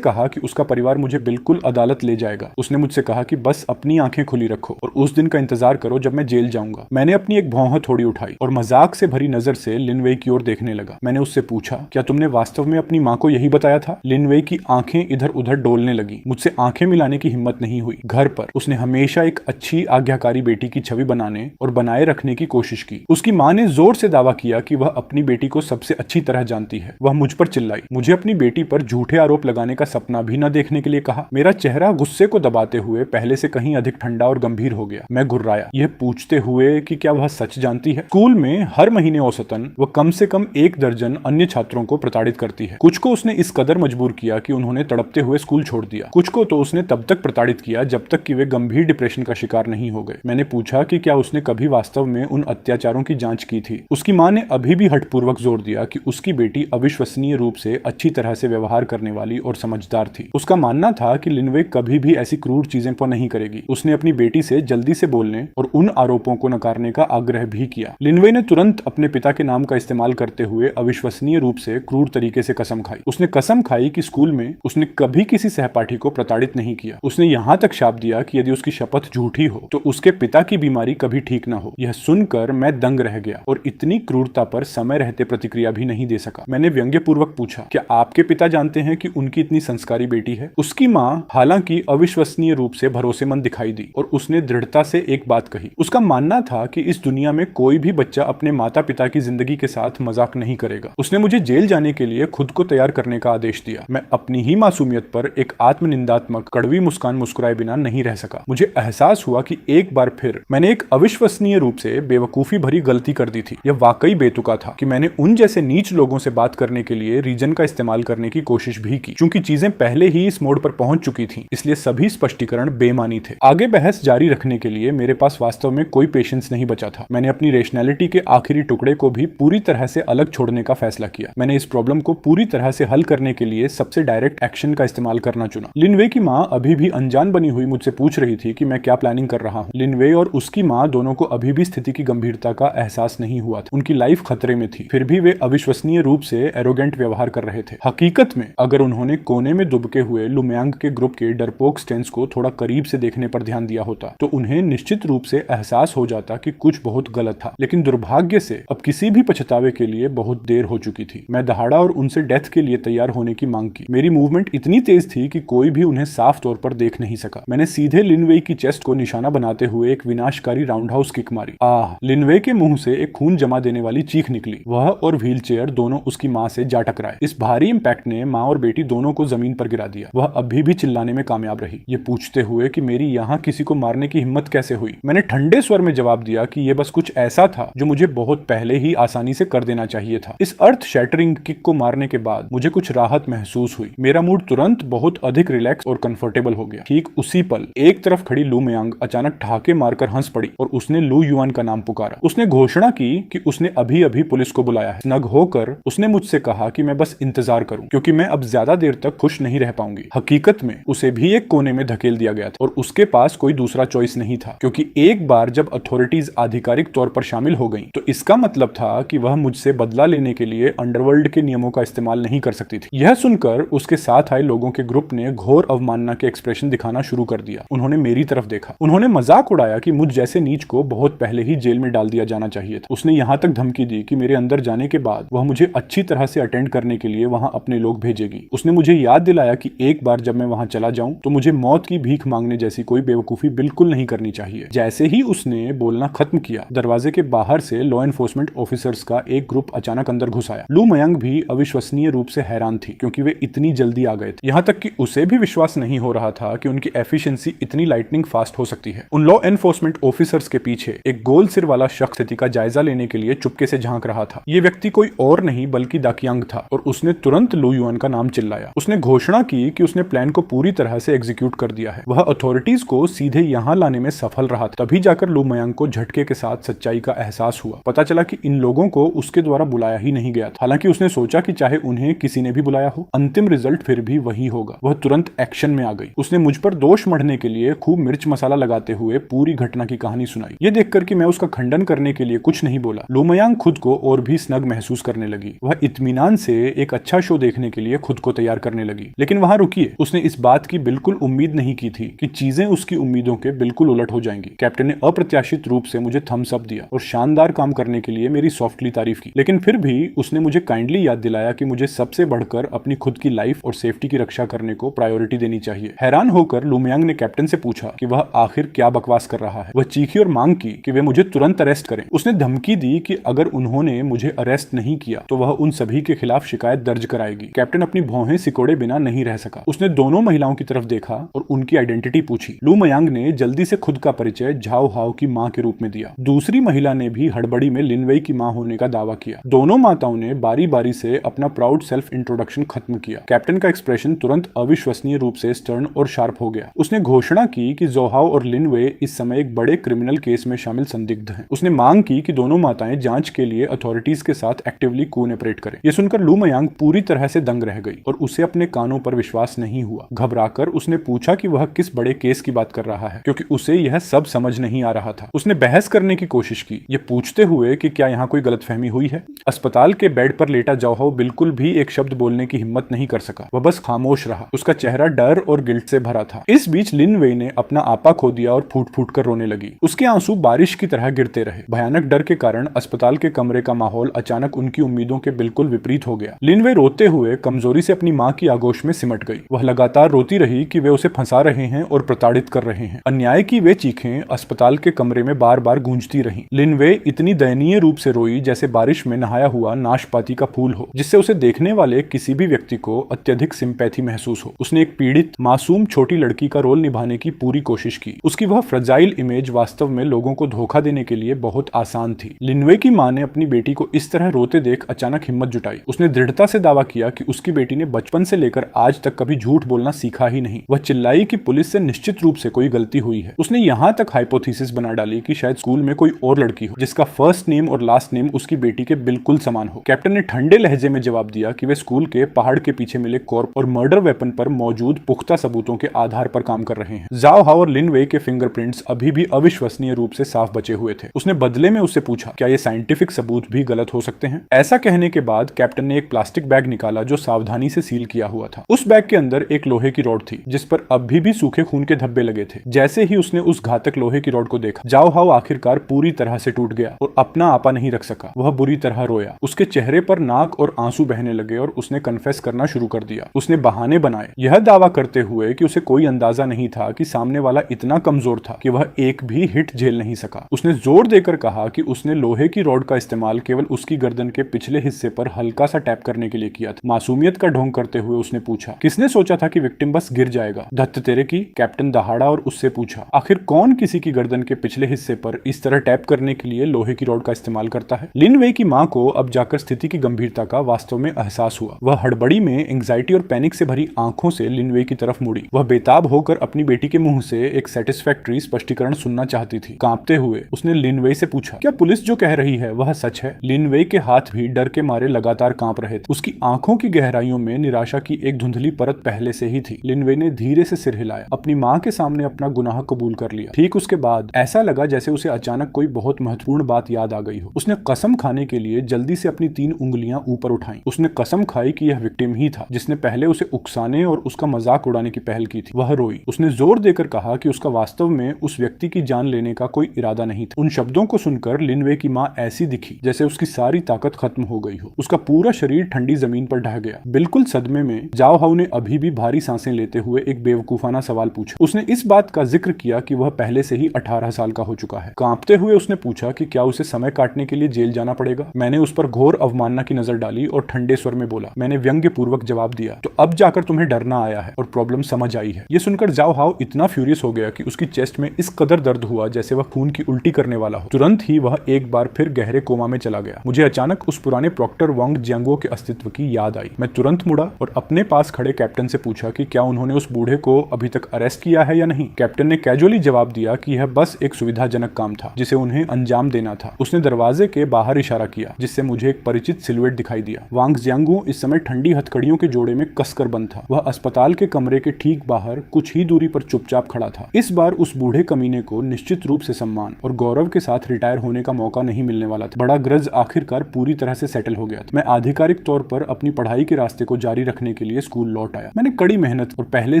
कहा कि उसका परिवार मुझे बिल्कुल अदालत ले जाएगा। उसने मुझसे कहा कि बस अपनी आंखें खुली रखो और उस दिन का इंतजार करो जब मैं जेल जाऊंगा। मैंने अपनी एक भौं थोड़ी उठाई और मजाक से भरी नजर से लिन वेई की ओर देखने लगा। मैंने उससे पूछा, क्या तुमने वास्तव में अपनी माँ को यही बताया था? लिन वेई की आंखें इधर उधर डोलने लगी। मुझसे आंखें मिलाने की हिम्मत नहीं हुई। घर पर उसने हमेशा एक अच्छी आज्ञाकारी बेटी की छवि बनाने और बनाए रखने की कोशिश की। उसकी माँ ने जोर से दावा किया कि वह अपनी बेटी को सबसे अच्छी तरह जानती है। वह मुझ पर चिल्लाई, मुझे अपनी बेटी पर झूठे आरोप लगाने का सपना भी न देखने के लिए कहा। मेरा चेहरा गुस्से को दबाते हुए पहले से कहीं अधिक ठंडा और गंभीर हो गया। मैं घुर्राया, यह पूछते हुए कि क्या वह सच जानती है? स्कूल में हर महीने औसतन वह कम से कम 1 दर्जन अन्य छात्रों को प्रताड़ित करती है। कुछ को उसने इस कदर मजबूर किया कि उन्होंने तड़पते हुए स्कूल छोड़ दिया। कुछ को तो उसने तब तक प्रताड़ित किया जब तक कि वे गंभीर डिप्रेशन का शिकार नहीं हो गए। मैंने पूछा कि क्या उसने कभी वास्तव में उन अत्याचारों की जांच की थी। उसकी मां ने अभी भी हठपूर्वक जोर दिया कि उसकी बेटी अविश्वसनीय रूप से अच्छी तरह से व्यवहार करने वाली और समझदार थी। उसका मानना था कि लिनवे कभी भी ऐसी क्रूर चीजें पर नहीं करेगी। उसने अपनी बेटी से जल्दी से बोलने और उन आरोपों को नकारने का आग्रह भी किया। लिनवे ने तुरंत अपने पिता के नाम का इस्तेमाल करते हुए अविश्वसनीय रूप से क्रूर तरीके से कसम खाई। उसने कसम खाई कि स्कूल में उसने कभी किसी सहपाठी को प्रताड़ित नहीं किया। उसने यहाँ तक शाप दिया कि यदि उसकी शपथ झूठी हो तो उसके पिता की बीमारी कभी ठीक न हो। यह सुनकर मैं दंग रह गया और इतनी क्रूरता पर समय रहते प्रतिक्रिया भी नहीं दे सका। मैंने व्यंग्यपूर्वक पूछा, क्या आपके पिता जानते हैं कि उनकी इतनी संस्कारी बेटी है? उसकी माँ हालांकि अविश्वसनीय रूप से भरोसेमंद दिखाई दी और उसने दृढ़ता से एक बात कही। उसका मानना था कि इस दुनिया में कोई भी बच्चा अपने माता पिता की जिंदगी के साथ मजाक नहीं करेगा। उसने मुझे जेल जाने के लिए खुद को तैयार करने का आदेश दिया। मैं अपनी ही मासूमियत पर एक आत्मनिंदात्मक कड़वी मुस्कान मुस्कुराए बिना नहीं रह सका। मुझे एहसास हुआ कि एक बार फिर मैंने एक अविश्वसनीय रूप से बेवकूफी भरी गलती कर दी थी। यह वाकई बेतुका था कि मैंने उन जैसे नीच लोगों से बात करने के लिए रीजन का इस्तेमाल करने की कोशिश भी की। चूंकि चीजें पहले ही इस मोड़ पर पहुंच चुकी थी, इसलिए सभी स्पष्टीकरण बेमानी थे। आगे बहस जारी रखने के लिए मेरे पास वास्तव में कोई पेशेंस नहीं बचा था। मैंने अपनी रेशनैलिटी के आखिरी टुकड़े को भी पूरी तरह से अलग छोड़ने का फैसला किया। मैंने इस प्रॉब्लम को पूरी तरह से हल करने के लिए सबसे डायरेक्ट एक्शन का इस्तेमाल करना चुना। लिनवे की माँ अभी भी अनजान बनी हुई मुझसे पूछ रही थी कि मैं क्या प्लानिंग कर रहा हूँ। लिनवे और उसकी माँ दोनों को अभी भी स्थिति की गंभीरता का एहसास नहीं हुआ था। उनकी लाइफ खतरे में थी, फिर भी वे अविश्वसनीय रूप से एरोगेंट व्यवहार कर रहे थे। हकीकत में अगर उन्होंने कोने में दुबके हुए लुमयांग के ग्रुप के डरपोक स्टेंस को थोड़ा करीब से देखने पर ध्यान दिया होता तो उन्हें निश्चित रूप से एहसास हो जाता कि कुछ बहुत गलत था। लेकिन दुर्भाग्य से अब किसी भी पछतावे के लिए बहुत देर हो चुकी थी। मैं दहाड़ा और उनसे डेथ के लिए तैयार होने की मांग की। मेरी मूवमेंट इतनी तेज थी कि कोई भी उन्हें साफ तौर पर देख नहीं सका। मैंने सीधे लिनवे की चेस्ट को निशाना बनाते हुए एक विनाशकारी राउंडहाउस किक मारी। लिनवे के मुंह से एक खून जमा देने वाली चीख निकली। वह और व्हीलचेयर दोनों उसकी मां से जा टकराए। इस भारी इंपैक्ट ने मां और बेटी दोनों को जमीन पर गिरा दिया। वह अभी भी चिल्लाने में कामयाब रही, ये पूछते हुए कि मेरी यहाँ किसी को मारने की हिम्मत कैसे हुई। मैंने ठंडे स्वर में जवाब दिया कि यह बस कुछ ऐसा था जो मुझे बहुत पहले ही आसानी से कर देना चाहिए था। इस अर्थ शैटरिंग किक को मारने के बाद मुझे कुछ राहत महसूस हुई। मेरा मूड तुरंत बहुत अधिक रिलैक्स और कंफर्टेबल हो गया। ठीक उसी पल एक तरफ खड़ी लू मयांग अचानक ठहाके मारकर हंस पड़ी और उसने लू युआन का नाम पुकारा। उसने घोषणा की कि उसने अभी अभी पुलिस को बुलाया है। स्नग होकर उसने मुझसे कहा कि मैं बस इंतजार करूं क्योंकि मैं अब ज्यादा देर तक खुश नहीं रह पाऊंगी। हकीकत में उसे भी एक कोने में धकेल दिया गया था और उसके पास कोई दूसरा चॉइस नहीं था, क्योंकि एक बार जब अथॉरिटीज आधिकारिक तौर पर शामिल हो गईं, तो इसका मतलब था कि वह मुझसे बदला लेने के लिए अंडरवर्ल्ड के नियमों का इस्तेमाल नहीं कर सकती थी। यह सुनकर उसके साथ आए लोगों के ग्रुप ने घोर अवमानना के एक्सप्रेशन दिखाना शुरू कर दिया। उन्होंने मेरी तरफ देखा। उन्होंने मजाक उड़ाया कि मुझ जैसे नीच को बहुत पहले ही जेल में डाल दिया जाना चाहिए था। उसने यहाँ तक धमकी दी कि मेरे अंदर जाने के बाद वह मुझे अच्छी तरह से अटेंड करने के लिए वहां अपने लोग भेजेगी। उसने मुझे याद दिलाया कि एक बार जब मैं वहां चला जाऊं तो मुझे मौत की भीख मांगने जैसी कोई बेवकूफी बिल्कुल नहीं करनी चाहिए। जैसे ही उसने बोलना खत्म किया, दरवाजे के बाहर से लॉ एनफोर्समेंट ऑफिसर्स का एक ग्रुप अचानक अंदर घुस आया। लू मयांग भी अविश्वसनीय रूप से हैरान थी क्योंकि वे इतनी जल्दी आ गए थे। यहाँ तक कि उसे भी विश्वास नहीं हो रहा था कि उनकी एफिशिएंसी इतनी लाइटनिंग फास्ट हो सकती है। उन लॉ एनफोर्समेंट ऑफिसर्स के पीछे एक गोल सिर वाला शख्स स्थिति का जायजा लेने के लिए चुपके से झांक रहा था। ये व्यक्ति कोई और नहीं बल्कि दाकियांग था और उसने तुरंत लू युआन का नाम चिल्लाया। उसने घोषणा की कि उसने प्लान को पूरी तरह से एग्जीक्यूट कर दिया है। वह अथॉरिटीज को सीधे यहाँ लाने में सफल रहा था। तभी जाकर लू मयांग को झटके के साथ सच्चाई का एहसास हुआ। पता चला कि इन लोगों को उसके द्वारा बुलाया ही नहीं गया था। हालांकि उसने सोचा कि चाहे उन्हें किसी ने भी बुलाया हो, अंतिम रिजल्ट फिर भी वही होगा। वह तुरंत एक्शन में आ गई। उसने मुझ पर दोष मढ़ने के लिए खूब मिर्च मसाला लगाते हुए पूरी घटना की कहानी सुनाई। सुनाई। ये देखकर कि मैं उसका खंडन करने के लिए कुछ नहीं बोला, लू मयांग खुद को और भी स्नग महसूस करने लगी। वह इत्मीनान से एक अच्छा शो देखने के लिए खुद को तैयार करने लगी। लेकिन वहां रुकिए, उसने इस बात की बिल्कुल उम्मीद नहीं की थी कि चीजें उसकी उम्मीदों के बिल्कुल उलट हो जाएंगी। कैप्टन ने अप्रत्याशित रूप से मुझे थम्स अप दिया और शानदार काम करने के लिए मेरी सॉफ्टली तारीफ की। लेकिन फिर भी उसने मुझे काइंडली याद दिलाया कि मुझे सबसे बढ़कर अपनी खुद की लाइफ और सेफ्टी की रक्षा करने को प्रायोरिटी देनी चाहिए। हैरान होकर लू मयांग ने कैप्टन से पूछा कि वह आखिर क्या बकवास कर रहा है। वह चीखी और मांग की कि वे मुझे तुरंत अरेस्ट करें। उसने धमकी दी कि अगर उन्होंने मुझे अरेस्ट नहीं किया तो वह उन सभी के खिलाफ शिकायत दर्ज कराएगी। कैप्टन अपनी भौहें सिकोड़े बिना नहीं रह सका। उसने दोनों महिलाओं की तरफ देखा और उनकी आइडेंटिटी पूछी। लू मयांग ने जल्दी से खुद का परिचय झाओ हाओ की मां के रूप में दिया। दूसरी महिला ने भी हड़बड़ी में लिन वेई की मां होने का दावा किया। दोनों माताओं ने बारी बारी से अपना प्राउड सेल्फ इंट्रोडक्शन खत्म किया। कैप्टन का एक्सप्रेशन तुरंत अविश्वसनीय रूप से स्टर्न और शार्प हो गया। उसने घोषणा की कि जोहाओ और लिन वेई इस समय एक बड़े क्रिमिनल केस में शामिल संदिग्ध हैं। उसने मांग की कि दोनों माताएं जांच के लिए अथॉरिटीज के साथ एक्टिवली कोऑपरेट करें। यह सुनकर लू मयांग पूरी तरह से दंग रह गई और उसे अपने कानों पर विश्वास नहीं हुआ। घबराकर उसने पूछा कि वह किस बड़े केस की बात कर रहा है, क्योंकि उसे यह सब समझ नहीं आ रहा था। उसने बहस करने की कोशिश की, ये पूछते हुए कि क्या यहाँ कोई गलतफहमी हुई है। अस्पताल के बेड पर लेटा जोहाओ बिल्कुल भी एक शब्द बोलने की हिम्मत नहीं कर सका। वह बस खामोश रहा। उसका चेहरा डर और गिल्ट से भरा था। इस बीच लिन वेई ने अपना आपा खो दिया और फूट फूट कर रोने लगी। उसके आंसू बारिश की तरह गिरते रहे। भयानक डर के कारण अस्पताल के कमरे का माहौल अचानक उनकी उम्मीदों के बिल्कुल विपरीत हो गया। लिन वेई रोते हुए कमजोरी से अपनी मां की आगोश में सिमट गई। वह लगातार रोती रही कि वे उसे फंसा रहे हैं और प्रताड़ित कर रहे हैं। अन्याय की वे चीखें अस्पताल के कमरे में बार बार गूंजती रहीं। लिन वेई इतनी दयनीय रूप से रोई जैसे बारिश में नहाया हुआ नाशपाती का फूल हो, जिससे उसे देखने वाले किसी भी व्यक्ति को अत्यधिक सिंपैथी महसूस हो। उसने एक पीड़ित मासूम छोटी लड़की का रोल निभाने की पूरी कोशिश की। उसकी वह फ्रजाइल इमेज वास्तव में लोगों को धोखा देने के लिए बहुत आसान थी। लिन वेई की मां ने अपनी बेटी को इस तरह रोते देख अचानक हिम्मत जुटाई। उसने दृढ़ता से दावा किया कि उसकी बेटी ने बचपन से लेकर आज तक कभी झूठ बोलना सीखा ही नहीं। वह चिल्लाई कि पुलिस से निश्चित रूप से कोई गलती हुई है। उसने यहाँ तक हाइपोथेसिस बना डाली कि शायद स्कूल में कोई और लड़की हो जिसका फर्स्ट नेम और लास्ट नेम उसकी बेटी के बिल्कुल समान हो। कैप्टन ने ठंडे लहजे में जवाब दिया कि वे स्कूल के पहाड़ के पीछे मिले कॉर्प और मर्डर वेपन पर मौजूद पुख्ता सबूतों के आधार पर काम कर रहे हैं। जाओ हाओ और लिन वेई के फिंगरप्रिंट्स अभी भी अविश्वसनीय रूप से साफ बचे हुए थे। उसने बदले में उससे पूछा, क्या ये साइंटिफिक सबूत भी गलत हो सकते हैं? ऐसा कहने के बाद कैप्टन ने एक प्लास्टिक बैग निकाला जो सावधानी से सील किया हुआ था। उस बैग के अंदर एक लोहे की रॉड थी जिस पर अभी भी सूखे खून के धब्बे लगे थे। जैसे ही उसने उस घातक लोहे की रॉड को देखा, जाओ हाओ आखिरकार पूरी तरह से टूट गया और अपना आपा नहीं रख सका। वह बुरी तरह रोया। उसके चेहरे पर नाक और आंसू बहने लगे और उसने कन्फेस करना शुरू कर दिया। उसने बहाने बनाए, यह दावा करते हुए कि उसे कोई अंदाजा नहीं था कि सामने वाला इतना कमजोर था कि वह एक भी हिट झेल नहीं सका। उसने जोर देकर कहा कि उसने लोहे की रॉड का इस्तेमाल केवल उसकी गर्दन के पिछले हिस्से पर हल्का सा टैप करने के लिए किया था। मासूमियत का ढोंग करते हुए उसने पूछा, किसने सोचा था कि विक्टिम बस गिर जाएगा? धत्त तेरे की। कैप्टन दहाड़ा और उससे पूछा, आखिर कौन किसी की गर्दन के पिछले हिस्से पर इस तरह टैप करने के लिए लोहे की रॉड का इस्तेमाल करता है? लिन वेई की मां को अब जाकर स्थिति की गंभीरता का वास्तव में एहसास हुआ। वह हड़बड़ी में एंग्जाइटी और पैनिक से भरी आंखों से लिन वेई की तरफ मुड़ी। वह बेताब होकर अपनी बेटी के मुंह से एक सेटिस्फैक्टरी स्पष्टीकरण सुनना चाहती थी। कांपते हुए उसने लिन वेई से पूछा, क्या पुलिस जो कह रही है वह सच है? लिन वेई के हाथ भी डर के मारे लगातार कांप रहे थे। उसकी आंखों की गहराइयों में निराशा की एक धुंधली परत पहले से ही थी। लिन वेई ने धीरे से सिर हिलाया, अपनी मां के सामने अपना गुनाह कबूल कर लिया। ठीक उसके बाद ऐसा लगा जैसे उसे अचानक कोई बहुत महत्वपूर्ण बात याद आ गई हो। उसने कसम खाने के लिए जल्दी से अपनी 3 उंगलियां ऊपर उठाई। उसने कसम खाई कि यह विक्टिम ही था जिसने पहले उसे उकसाने और उसका मजाक उड़ाने की पहल की थी। वह रोई। उसने जोर देकर कहा कि उसका वास्तव में उस व्यक्ति की जान लेने का कोई इरादा नहीं था। उन शब्दों को सुनकर लिन वेई की मां ऐसी दिखी जैसे उसकी सारी ताकत खत्म हो गई हो। उसका पूरा शरीर ठंडी जमीन पर ढह गया। बिल्कुल सदमे में जाओ हाओ ने अभी भी भारी सांसें लेते हुए एक बेवकूफाना सवाल पूछा। उसने इस बात का जिक्र किया कि वह पहले से ही 18 साल का हो चुका है। कांपते हुए उसने पूछा कि क्या उसे समय काटने के लिए जेल जाना पड़ेगा? मैंने उस पर घोर अवमानना की नजर डाली और ठंडे स्वर में बोला। मैंने व्यंग्य पूर्वक जवाब दिया, तो अब जाकर तुम्हें डरना आया है और प्रॉब्लम समझ आई है। ये सुनकर जाओ हाओ इतना फ्यूरियस हो गया कि उसकी चेस्ट में इस कदर दर्द हुआ जैसे वह खून की उल्टी करने वाला हो। तुरंत ही वह एक बार फिर गहरे कोमा में चला गया। मुझे अचानक उस पुराने प्रॉक्टर वांग जियांगो के अस्तित्व की याद आई। मैं तुरंत मुड़ा और अपने पास खड़े कैप्टन से पूछा कि क्या उन्होंने उस बूढ़े को अभी तक अरेस्ट किया है या नहीं। कैप्टन ने कैजुअली जवाब दिया कि यह बस एक सुविधाजनक काम था जिसे उन्हें अंजाम देना था। उसने दरवाजे के बाहर इशारा किया जिससे मुझे एक परिचित सिलुएट दिखाई दिया। वांग जियांगो इस समय ठंडी हथकड़ियों के जोड़े में कसकर बंद था। वह अस्पताल के कमरे के ठीक बाहर कुछ ही दूरी पर चुपचाप खड़ा था। इस बार उस बूढ़े कमीने को निश्चित रूप से सम्मान और गौरव के साथ रिटायर होने का मौका नहीं मिलने वाला था। बड़ा ग्रज आखिरकार पूरी तरह से सेटल हो गया था। मैं आधिकारिक तौर पर अपनी पढ़ाई के रास्ते को जारी रखने के लिए स्कूल लौट आया। मैंने कड़ी मेहनत और पहले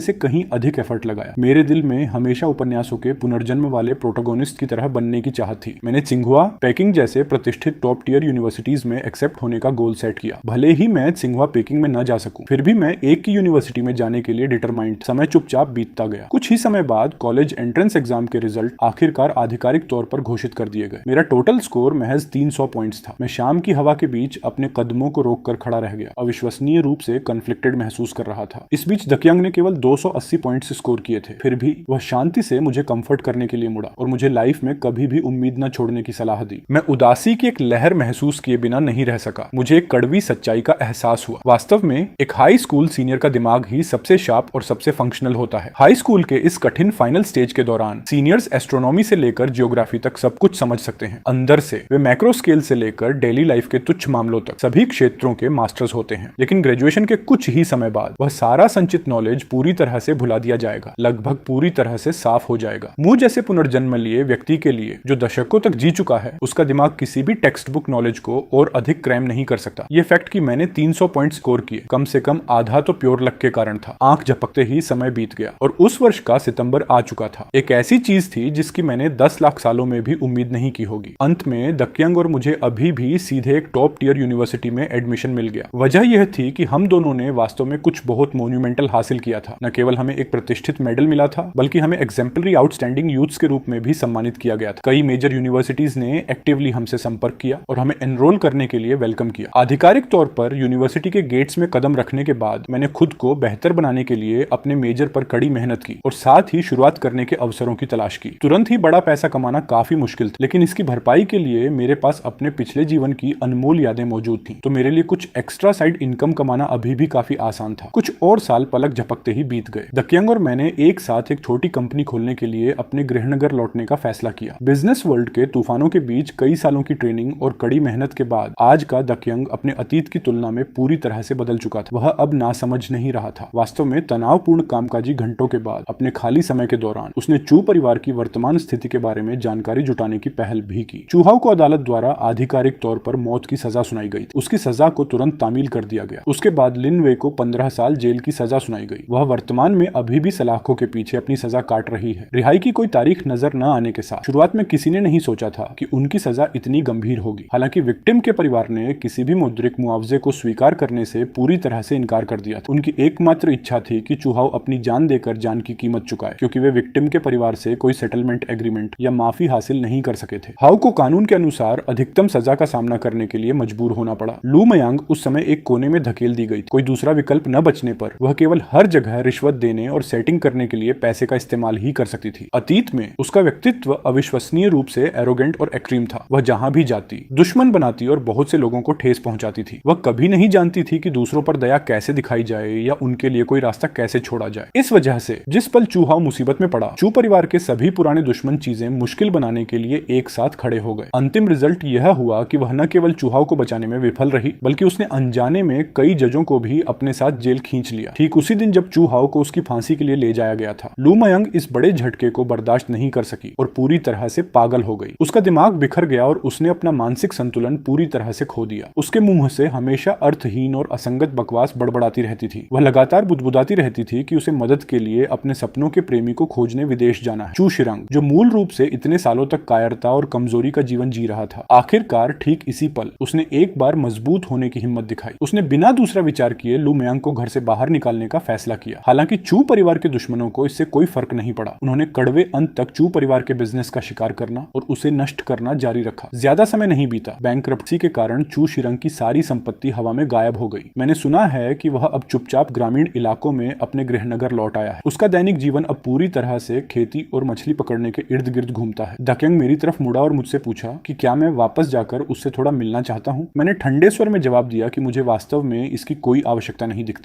से कहीं अधिक एफर्ट लगाया। मेरे दिल में हमेशा उपन्यासों के पुनर्जन्म वाले प्रोटोगोनिस्ट की तरह बनने की चाहत थी। मैंने सिंघुआ, पेकिंग जैसे प्रतिष्ठित टॉप टियर यूनिवर्सिटीज में एक्सेप्ट होने का गोल सेट किया। भले ही मैं सिंघुआ पेकिंग में न जा सकूं, फिर भी मैं एक की यूनिवर्सिटी में जाने के लिए डिटरमाइंड। समय चुपचाप बीतता गया। कुछ ही समय बाद कॉलेज एंट्रेंस एग्जाम के रिजल्ट आखिरकार आधिकारिक तौर पर घोषित कर दिए गए। मेरा टोटल स्कोर महज 300 पॉइंट्स था। मैं शाम की हवा के बीच अपने कदमों को रोककर खड़ा रह गया। अविश्वसनीय रूप से कन्फ्लिक्टेड महसूस कर रहा था। इस बीच दकियांग ने केवल 280 पॉइंट्स स्कोर किए थे। फिर भी वह शांति से मुझे कंफर्ट करने के लिए मुड़ा और मुझे लाइफ में कभी भी उम्मीद न छोड़ने की सलाह दी। मैं उदासी की एक लहर महसूस किए बिना नहीं रह सका। मुझे एक कड़वी सच्चाई का एहसास हुआ। वास्तव में एक हाई स्कूल सीनियर का दिमाग ही सबसे शार्प और सबसे फंक्शनल होता है। हाई स्कूल के इस कठिन फाइनल स्टेज के दौरान सीनियर्स एस्ट्रोनॉमी से लेकर जियोग्राफी तक सब कुछ समझ सकते हैं। अंदर से वे मैक्रो स्केल से लेकर डेली लाइफ के तुच्छ मामलों तक सभी क्षेत्रों के मास्टर्स होते हैं। लेकिन ग्रेजुएशन के कुछ ही समय बाद वह सारा संचित नॉलेज पूरी तरह से भुला दिया जाएगा, लगभग पूरी तरह से साफ हो जाएगा। मुझ जैसे पुनर्जन्म लिए व्यक्ति के लिए जो दशकों तक जी चुका है, उसका दिमाग किसी भी टेक्स्ट बुक नॉलेज को और अधिक क्रैम नहीं कर सकता। ये फैक्ट कि मैंने 300 पॉइंट स्कोर किए, कम से कम आधा तो प्योर लक के कारण था। आंख झपकते ही समय बीत गया और उस वर्ष का सितंबर आ चुका था। एक ऐसी चीज थी जिसकी मैंने 10 लाख सालों में भी उम्मीद नहीं की होगी। अंत में दकियांग और मुझे अभी भी सीधे एक टॉप टियर यूनिवर्सिटी में एडमिशन मिल गया। वजह यह थी कि हम दोनों ने वास्तव में कुछ बहुत मोन्यूमेंटल हासिल किया था। न केवल हमें एक प्रतिष्ठित मेडल मिला था, बल्कि हमें एग्जाम्पलरी आउटस्टैंडिंग यूथ्स के रूप में भी सम्मानित किया गया था। कई मेजर यूनिवर्सिटीज ने एक्टिवली हमसे संपर्क किया और हमें एनरोल करने के लिए वेलकम किया। आधिकारिक तौर पर यूनिवर्सिटी के गेट्स में कदम रखने के बाद मैंने खुद को बेहतर बनाने के लिए अपने मेजर पर कड़ी मेहनत की और साथ ही शुरुआत करने के अवसरों की तलाश की। तुरंत ही बड़ा पैसा कमाना काफी मुश्किल था, लेकिन इसकी भरपाई के लिए मेरे पास अपने पिछले जीवन की अनमोल यादें मौजूद थीं। तो मेरे लिए कुछ एक्स्ट्रा साइड इनकम कमाना अभी भी काफी आसान था। कुछ और साल पलक झपकते ही बीत गए। दकियांग और मैंने एक साथ एक छोटी कंपनी खोलने के लिए अपने गृहनगर लौटने का फैसला किया। बिजनेस वर्ल्ड के तूफानों के बीच कई सालों की ट्रेनिंग और कड़ी मेहनत के बाद आज का दकियांग अपने अतीत की तुलना में पूरी तरह से बदल चुका था। वह अब नासमझ नहीं रहा था। वास्तव में तनावपूर्ण कामकाजी घंटों के बाद अपने खाली समय के दौरान उसने चू परिवार की वर्तमान स्थिति के बारे में जानकारी जुटाने की पहल भी की। चूहाओं को अदालत द्वारा आधिकारिक तौर पर मौत की सजा सुनाई गई। उसकी सजा को तुरंत तामील कर दिया गया। उसके बाद लिन वे को 15 साल जेल की सजा सुनाई गई। वह वर्तमान में अभी भी सलाखों के पीछे अपनी सजा काट रही है। रिहाई की कोई तारीख नजर न आने के साथ शुरुआत में किसी ने नहीं सोचा था कि उनकी सजा इतनी गंभीर होगी। हालांकि विक्टिम के परिवार ने किसी भी मौद्रिक मुआवजे को स्वीकार करने से पूरी तरह से इनकार कर दिया था। उनकी एकमात्र इच्छा थी कि चूहाओं अपनी जान देकर जान की कीमत चुकाए, क्योंकि वे विक्टिम के परिवार से कोई सेटलमेंट एग्रीमेंट या माफी हासिल नहीं कर सके थे। हाउ को कानून के अनुसार अधिकतम सजा का सामना करने के लिए मजबूर होना पड़ा। लू मयांग उस समय एक कोने में धकेल दी गई। कोई दूसरा विकल्प न बचने पर वह केवल हर जगह रिश्वत देने और सेटिंग करने के लिए पैसे का इस्तेमाल ही कर सकती थी। अतीत में उसका व्यक्तित्व अविश्वसनीय रूप से एरोगेंट और एक्सट्रीम था। वह जहां भी जाती दुश्मन बनाती और बहुत से लोगों को ठेस पहुंचाती थी। वह कभी नहीं जानती थी कि दूसरों पर दया कैसे दिखाई जाए या उनके लिए कोई रास्ता कैसे छोड़ा जाए। इस वजह से जिस पल चूहाओं मुसीबत में पड़ा, चू परिवार के सभी पुराने दुश्मन चीजें मुश्किल बनाने के लिए एक साथ खड़े हो गए। अंतिम रिजल्ट यह हुआ कि वह न केवल चूहाओं को बचाने में विफल रही, बल्कि उसने अनजाने में कई जजों को भी अपने साथ जेल खींच लिया। ठीक उसी दिन जब चूहाओं को उसकी फांसी के लिए ले जाया गया था। लू मयांग इस बड़े झटके को बर्दाश्त नहीं कर सकी और पूरी तरह से पागल हो गई। उसका दिमाग बिखर गया और उसने अपना मानसिक संतुलन पूरी तरह से खो दिया। उसके मुंह से हमेशा अर्थहीन और असंगत बकवास बड़बड़ाती रहती थी। वह लगातार बुदबुदाती रहती थी कि उसे मदद के लिए अपने सपनों के प्रेमी को खोजने विदेश जाना है। चू शिरंग, जो मूल रूप से इतने सालों तक कायरता और कमजोरी का जीवन जी रहा था, आखिरकार ठीक इसी पल उसने एक बार मजबूत होने की हिम्मत दिखाई। उसने बिना दूसरा विचार किए लू मयांग को घर से बाहर निकालने का फैसला किया। हालांकि चू परिवार के दुश्मनों को इससे कोई फर्क नहीं पड़ा। उन्होंने कड़वे अंत तक चू परिवार के बिजनेस का शिकार करना और उसे नष्ट करना जारी रखा। ज्यादा समय नहीं बीता, बैंकरप्सी के कारण चू शिरंग की सारी संपत्ति हवा में गायब हो गई। मैंने सुना है कि वह अब चुपचाप ग्रामीण इलाकों में अपने गृहनगर लौट आया है। उसका दैनिक जीवन अब पूरी तरह से खेती और मछली पकड़ने के इर्द गिर्द घूमता है। दकियांग मेरी तरफ मुड़ा और मुझसे पूछा कि क्या मैं वापस जाकर उससे थोड़ा मिलना चाहता हूँ। मैंने ठंडे स्वर में जवाब दिया कि मुझे वास्तव में इसकी कोई आवश्यकता नहीं दिखती।